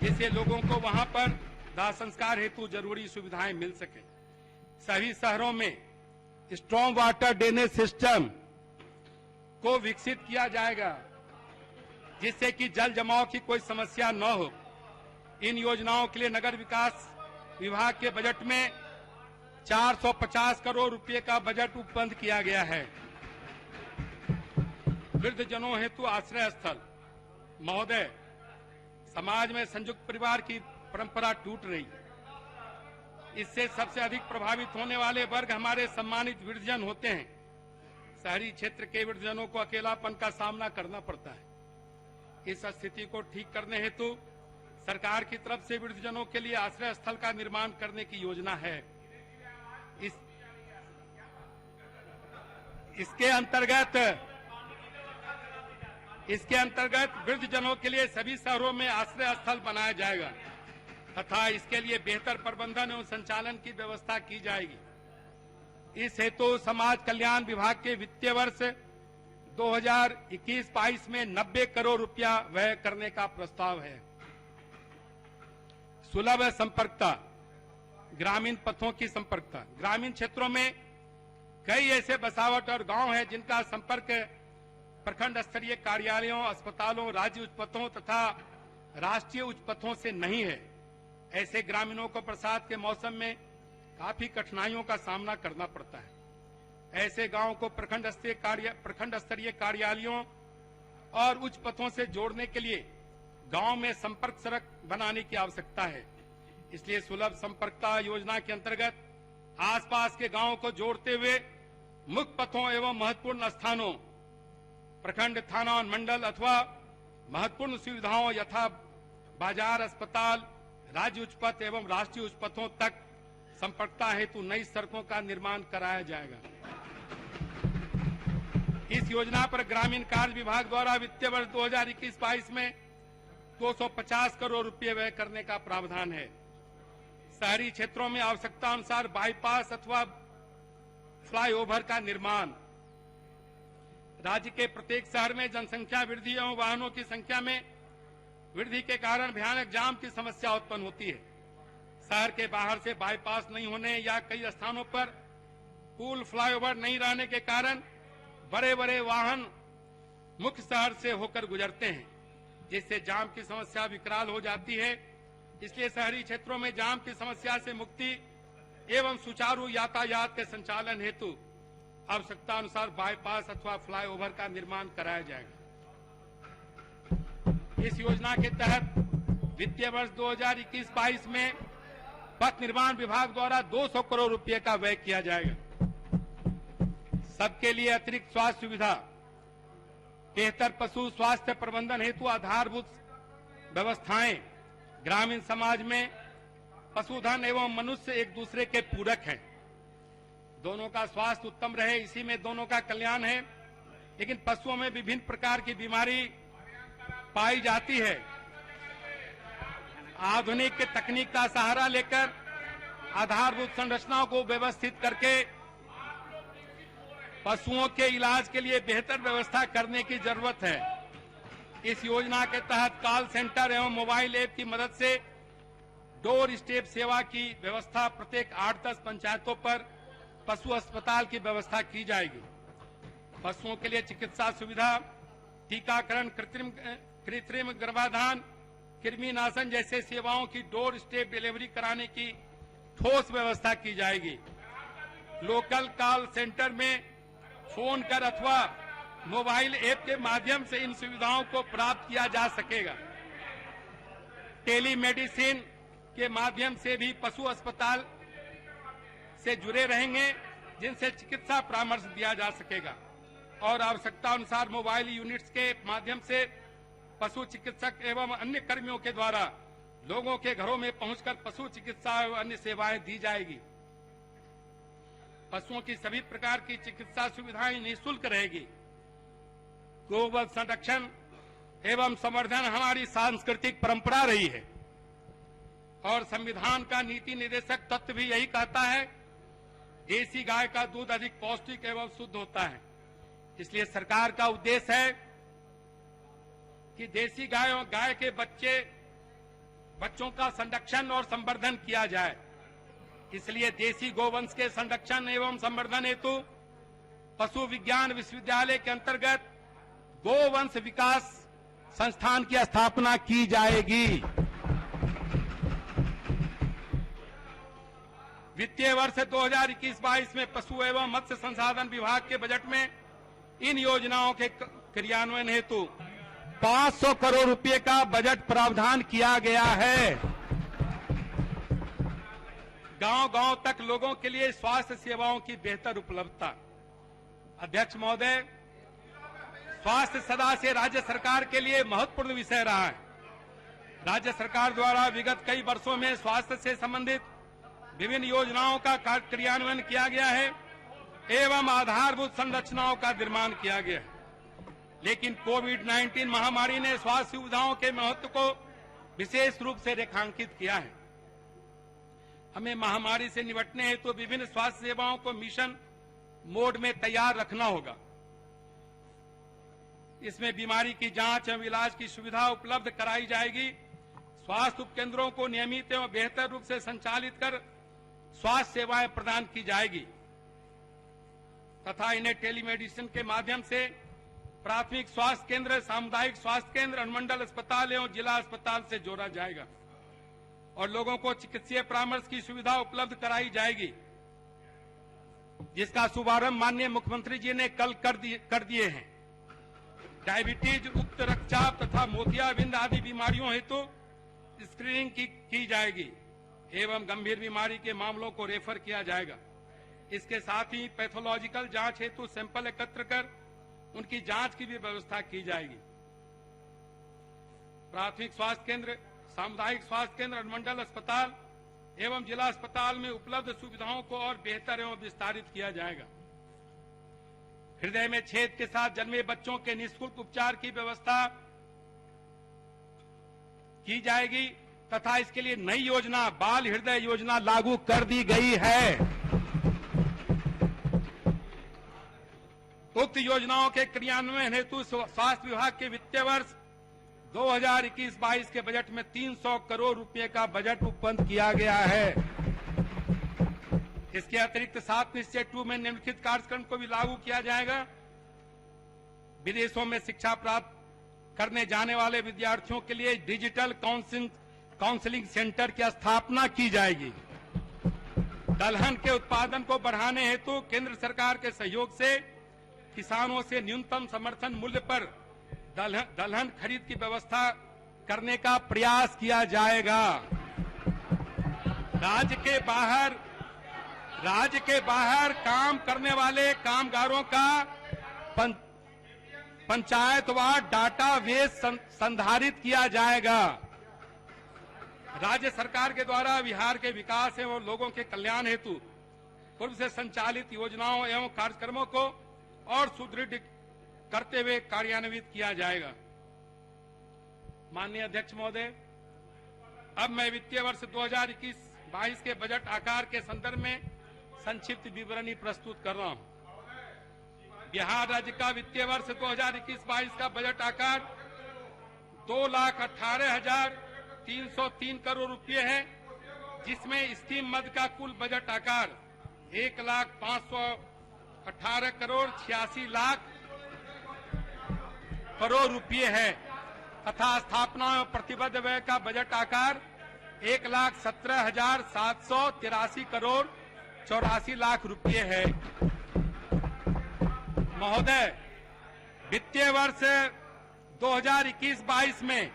जिससे लोगों को वहां पर दाह संस्कार हेतु जरूरी सुविधाएं मिल सके। सभी शहरों में स्ट्रॉन्ग वाटर ड्रेनेज सिस्टम को विकसित किया जाएगा, जिससे कि जल जमाव की कोई समस्या न हो। इन योजनाओं के लिए नगर विकास विभाग के बजट में 450 करोड़ रुपए का बजट उपबंध किया गया है। वृद्ध जनों हेतु आश्रय स्थल। महोदय, समाज में संयुक्त परिवार की परंपरा टूट रही है। इससे सबसे अधिक प्रभावित होने वाले वर्ग हमारे सम्मानित वृद्धजन होते हैं। शहरी क्षेत्र के वृद्धजनों को अकेलापन का सामना करना पड़ता है। इस स्थिति को ठीक करने हेतु सरकार की तरफ से वृद्धजनों के लिए आश्रय स्थल का निर्माण करने की योजना है। इसके अंतर्गत वृद्धजनों के लिए सभी शहरों में आश्रय स्थल बनाया जाएगा तथा इसके लिए बेहतर प्रबंधन एवं संचालन की व्यवस्था की जाएगी। इस हेतु समाज कल्याण विभाग के वित्तीय वर्ष 2021-22 में 90 करोड़ रुपया व्यय करने का प्रस्ताव है। सुलभ संपर्कता। ग्रामीण पथों की संपर्कता। ग्रामीण क्षेत्रों में कई ऐसे बसावट और गांव हैं जिनका संपर्क प्रखंड स्तरीय कार्यालयों, अस्पतालों, राज्य उच्च पथों तथा राष्ट्रीय उच्च पथों से नहीं है। ऐसे ग्रामीणों को बरसात के मौसम में काफी कठिनाइयों का सामना करना पड़ता है। ऐसे गांवों को प्रखंड स्तरीय कार्यालयों और उच्च पथों से जोड़ने के लिए गांव में संपर्क सड़क बनाने की आवश्यकता है। इसलिए सुलभ संपर्कता योजना के अंतर्गत आसपास के गांवों को जोड़ते हुए मुख्य पथों एवं महत्वपूर्ण स्थानों, प्रखंड, थाना और मंडल अथवा महत्वपूर्ण सुविधाओं यथा बाजार, अस्पताल, राज्य उच्च पथ एवं राष्ट्रीय उच्च पथों तक संपर्कता हेतु नई सड़कों का निर्माण कराया जाएगा। इस योजना पर ग्रामीण कार्य विभाग द्वारा वित्तीय वर्ष 2021-22 में 250 करोड़ रुपए व्यय करने का प्रावधान है। शहरी क्षेत्रों में आवश्यकता अनुसार बाईपास अथवा फ्लाईओवर का निर्माण। राज्य के प्रत्येक शहर में जनसंख्या वृद्धि एवं वाहनों की संख्या में वृद्धि के कारण भयानक जाम की समस्या उत्पन्न होती है। शहर के बाहर से बाईपास नहीं होने या कई स्थानों पर पुल, फ्लाईओवर नहीं रहने के कारण बड़े बड़े वाहन मुख्य शहर से होकर गुजरते हैं, जिससे जाम की समस्या विकराल हो जाती है। इसलिए शहरी क्षेत्रों में जाम की समस्या से मुक्ति एवं सुचारू यातायात के संचालन हेतु आवश्यकता अनुसार बाईपास अथवा फ्लाईओवर का निर्माण कराया जाएगा। इस योजना के तहत वित्तीय वर्ष 2021-22 में पथ निर्माण विभाग द्वारा 200 करोड़ रुपए का व्यय किया जाएगा। सबके लिए अतिरिक्त स्वास्थ्य सुविधा, बेहतर पशु स्वास्थ्य प्रबंधन हेतु आधारभूत व्यवस्थाएं। ग्रामीण समाज में पशुधन एवं मनुष्य एक दूसरे के पूरक हैं। दोनों का स्वास्थ्य उत्तम रहे, इसी में दोनों का कल्याण है। लेकिन पशुओं में विभिन्न प्रकार की बीमारी पाई जाती है। आधुनिक तकनीक का सहारा लेकर आधारभूत संरचनाओं को व्यवस्थित करके पशुओं के इलाज के लिए बेहतर व्यवस्था करने की जरूरत है। इस योजना के तहत कॉल सेंटर एवं मोबाइल ऐप की मदद से डोर स्टेप सेवा की व्यवस्था प्रत्येक 8-10 पंचायतों पर पशु अस्पताल की व्यवस्था की जाएगी। पशुओं के लिए चिकित्सा सुविधा, टीकाकरण, कृत्रिम गर्भाधान, कृमिनाशन जैसे सेवाओं की डोर स्टेप डिलीवरी कराने की ठोस व्यवस्था की जाएगी। लोकल कॉल सेंटर में फोन कर अथवा मोबाइल ऐप के माध्यम से इन सुविधाओं को प्राप्त किया जा सकेगा। टेलीमेडिसिन के माध्यम से भी पशु अस्पताल से जुड़े रहेंगे, जिनसे चिकित्सा परामर्श दिया जा सकेगा और आवश्यकता अनुसार मोबाइल यूनिट्स के माध्यम से पशु चिकित्सक एवं अन्य कर्मियों के द्वारा लोगों के घरों में पहुंचकर पशु चिकित्सा एवं अन्य सेवाएं दी जाएगी। पशुओं की सभी प्रकार की चिकित्सा सुविधाएं निःशुल्क रहेगी। गोवध संरक्षण एवं संवर्धन हमारी सांस्कृतिक परंपरा रही है और संविधान का नीति निर्देशक तत्व भी यही कहता है, देसी गाय का दूध अधिक पौष्टिक एवं शुद्ध होता है। इसलिए सरकार का उद्देश्य है कि देसी गाय के बच्चों का संरक्षण और संवर्धन किया जाए। इसलिए देसी गोवंश के संरक्षण एवं संवर्धन हेतु पशु विज्ञान विश्वविद्यालय के अंतर्गत गोवंश विकास संस्थान की स्थापना की जाएगी। वित्तीय वर्ष 2021-22 में पशु एवं मत्स्य संसाधन विभाग के बजट में इन योजनाओं के क्रियान्वयन हेतु 500 करोड़ रुपए का बजट प्रावधान किया गया है। गांव-गांव तक लोगों के लिए स्वास्थ्य सेवाओं की बेहतर उपलब्धता। अध्यक्ष महोदय, स्वास्थ्य सदा से राज्य सरकार के लिए महत्वपूर्ण विषय रहा है। राज्य सरकार द्वारा विगत कई वर्षों में स्वास्थ्य से संबंधित विभिन्न योजनाओं का क्रियान्वयन किया गया है एवं आधारभूत संरचनाओं का निर्माण किया गया है। लेकिन कोविड-19 महामारी ने स्वास्थ्य सुविधाओं के महत्व को विशेष रूप से रेखांकित किया है। हमें महामारी से निपटने हेतु विभिन्न स्वास्थ्य सेवाओं को मिशन मोड में तैयार रखना होगा। इसमें बीमारी की जांच एवं इलाज की सुविधा उपलब्ध कराई जाएगी। स्वास्थ्य उपकेंद्रों को नियमित एवं बेहतर रूप से संचालित कर स्वास्थ्य सेवाएं प्रदान की जाएगी तथा इन्हें टेलीमेडिसिन के माध्यम से प्राथमिक स्वास्थ्य केंद्र, सामुदायिक स्वास्थ्य केंद्र, अनुमंडल अस्पताल एवं जिला अस्पताल से जोड़ा जाएगा और लोगों को चिकित्सीय परामर्श की सुविधा उपलब्ध कराई जाएगी, जिसका शुभारंभ माननीय मुख्यमंत्री जी ने कल कर दिए हैं। डायबिटीज, उच्च रक्तचाप तथा मोतियाबिंद आदि बीमारियों हेतु स्क्रीनिंग की जाएगी एवं गंभीर बीमारी के मामलों को रेफर किया जाएगा। इसके साथ ही पैथोलॉजिकल जांच हेतु सैंपल एकत्र कर उनकी जांच की भी व्यवस्था की जाएगी। प्राथमिक स्वास्थ्य केंद्र, सामुदायिक स्वास्थ्य केंद्र, अनुमंडल अस्पताल एवं जिला अस्पताल में उपलब्ध सुविधाओं को और बेहतर एवं विस्तारित किया जाएगा। हृदय में छेद के साथ जन्मे बच्चों के निःशुल्क उपचार की व्यवस्था की जाएगी तथा इसके लिए नई योजना बाल हृदय योजना लागू कर दी गई है। उक्त योजनाओं के क्रियान्वयन हेतु स्वास्थ्य विभाग के वित्तीय वर्ष 2021-22 के बजट में 300 करोड़ रुपए का बजट उपलब्ध किया गया है। इसके अतिरिक्त 7 निश्चय 2 में निम्नलिखित कार्यक्रम को भी लागू किया जाएगा। विदेशों में शिक्षा प्राप्त करने जाने वाले विद्यार्थियों के लिए डिजिटल काउंसलिंग सेंटर की स्थापना की जाएगी। दलहन के उत्पादन को बढ़ाने हेतु केंद्र सरकार के सहयोग से किसानों से न्यूनतम समर्थन मूल्य पर दलहन खरीद की व्यवस्था करने का प्रयास किया जाएगा। राज्य के बाहर काम करने वाले कामगारों का पंचायतवार डाटाबेस संधारित किया जाएगा। राज्य सरकार के द्वारा बिहार के विकास एवं लोगों के कल्याण हेतु पूर्व से संचालित योजनाओं एवं कार्यक्रमों को और सुदृढ़ करते हुए कार्यान्वित किया जाएगा। माननीय अध्यक्ष महोदय, अब मैं वित्तीय वर्ष 2021-22 के बजट आकार के संदर्भ में संक्षिप्त विवरणी प्रस्तुत कर रहा हूं। बिहार राज्य का वित्तीय वर्ष 2021-22 का बजट आकार 2,18,303 करोड़ रुपये है, जिसमें स्कीम मद का कुल बजट आकार 1,518 करोड़ 86 लाख करोड़ रुपये है तथा स्थापना एवं प्रतिबद्ध व्यय का बजट आकार 1,17,783 करोड़ 84 लाख रुपये है। महोदय, वित्तीय वर्ष 2021-22 में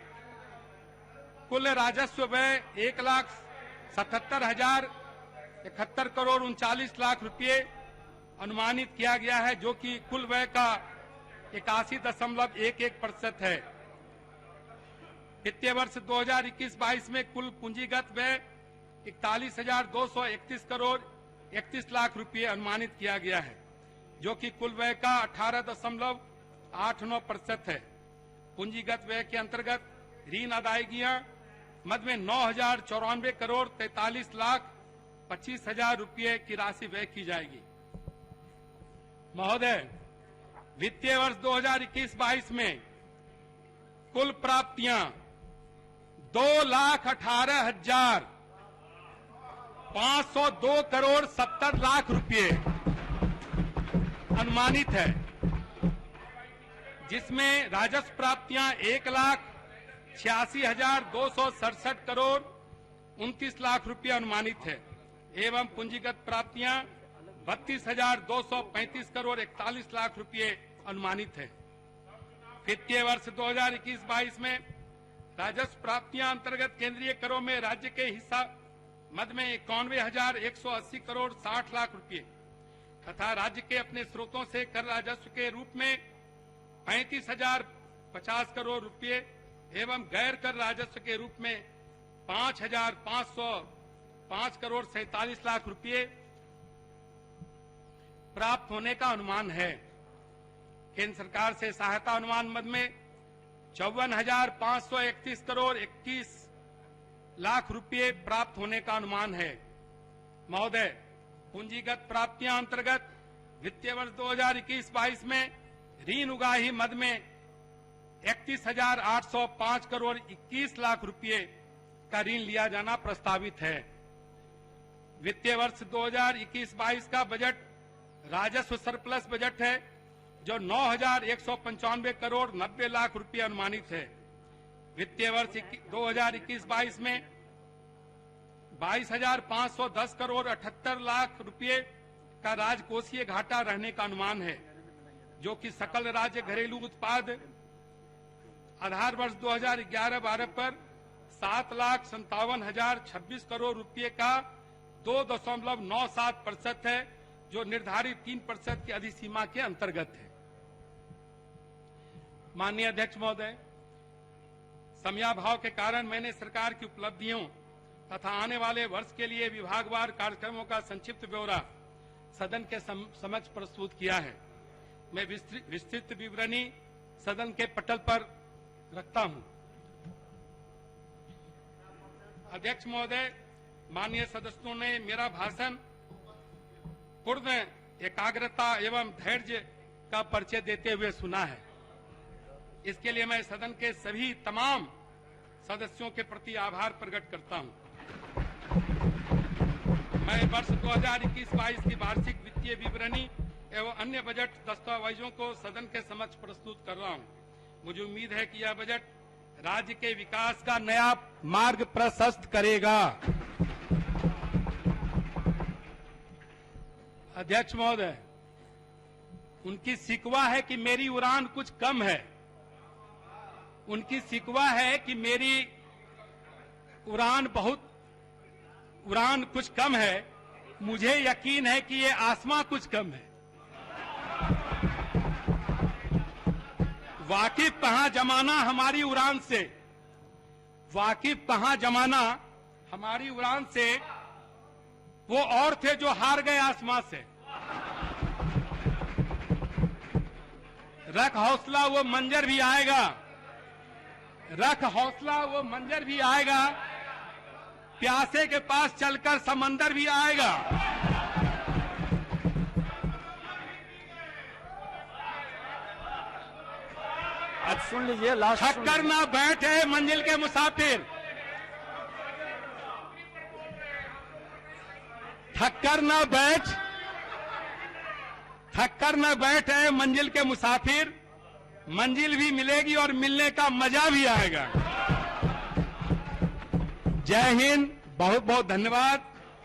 कुल राजस्व व्यय 1,77,071 करोड़ 39 लाख रुपये अनुमानित किया गया है, जो कि कुल व्यय का 81.11% है। वित्तीय वर्ष 2021-22 में कुल पूंजीगत व्यय 41,231 करोड़ 31 लाख रुपये अनुमानित किया गया है, जो कि कुल व्यय का 18.89% है। पूंजीगत व्यय के अंतर्गत ऋण अदायगियां मद में 9,094 करोड़ 43 लाख 25 हजार रुपये की राशि व्यय की जाएगी। महोदय, वित्तीय वर्ष 2021-22 में कुल प्राप्तियां 2,18,502 करोड़ 70 लाख रुपये अनुमानित है, जिसमें राजस्व प्राप्तियां 1,86,267 करोड़ 29 लाख रुपये अनुमानित है एवं पूंजीगत प्राप्तियां 32,235 करोड़ 41 लाख रुपये अनुमानित है। वित्तीय वर्ष 2021-22 में राजस्व प्राप्तियां अंतर्गत केंद्रीय करों में राज्य के हिस्सा मद में 91,180 करोड़ 60 लाख रुपये तथा राज्य के अपने स्रोतों से कर राजस्व के रूप में 35,050 करोड़ रुपये एवं गैर कर राजस्व के रूप में 5,505 करोड़ 47 लाख रुपये प्राप्त होने का अनुमान है। केंद्र सरकार से सहायता अनुमान मद में 54,531 करोड़ 21 लाख रुपये प्राप्त होने का अनुमान है। महोदय, पूंजीगत प्राप्तियां अंतर्गत वित्तीय वर्ष 2021-22 में ऋण उगाही मद में 31,805 करोड़ 21 लाख रुपये का ऋण लिया जाना प्रस्तावित है। वित्तीय वर्ष 2021-22 का बजट राजस्व सरप्लस बजट है, जो 9,195 करोड़ 90 लाख रुपए अनुमानित है। वित्तीय वर्ष 2021-22 में 22,510 करोड़ 78 लाख रुपए का राजकोषीय घाटा रहने का अनुमान है, जो कि सकल राज्य घरेलू उत्पाद आधार वर्ष 2011-12 पर 7,57,026 करोड़ रुपए का 2.97% है, जो निर्धारित 3% की अधिसीमा के अंतर्गत है। माननीय अध्यक्ष महोदय, समयाभाव के कारण मैंने सरकार की उपलब्धियों तथा आने वाले वर्ष के लिए विभागवार कार्यक्रमों का संक्षिप्त ब्यौरा सदन के समक्ष प्रस्तुत किया है। मैं विस्तृत विवरणी सदन के पटल पर रखता हूं। अध्यक्ष महोदय, माननीय सदस्यों ने मेरा भाषण पूर्ण एकाग्रता एवं धैर्य का परिचय देते हुए सुना है। इसके लिए मैं सदन के सभी तमाम सदस्यों के प्रति आभार प्रकट करता हूं। मैं वर्ष 2021-22 की वार्षिक वित्तीय विवरणी एवं अन्य बजट दस्तावेजों को सदन के समक्ष प्रस्तुत कर रहा हूं। मुझे उम्मीद है कि यह बजट राज्य के विकास का नया मार्ग प्रशस्त करेगा। अध्यक्ष महोदय, उनकी शिकवा है कि मेरी उड़ान कुछ कम है। उनकी शिकवा है कि मेरी उड़ान कुछ कम है। मुझे यकीन है कि ये आसमां कुछ कम है। वाकिफ कहां जमाना हमारी उड़ान से, वाकिफ कहां जमाना हमारी उड़ान से वो और थे जो हार गए आसमां से। रख हौसला वो मंजर भी आएगा, रख हौसला वो मंजर भी आएगा, प्यासे के पास चलकर समंदर भी आएगा। अब सुन लीजिए, लास्ट थककर ना बैठे मंजिल के मुसाफिर, थककर ना बैठे मंजिल के मुसाफिर, मंजिल भी मिलेगी और मिलने का मजा भी आएगा। जय हिंद, बहुत बहुत धन्यवाद।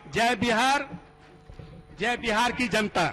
जय बिहार, जय बिहार की जनता।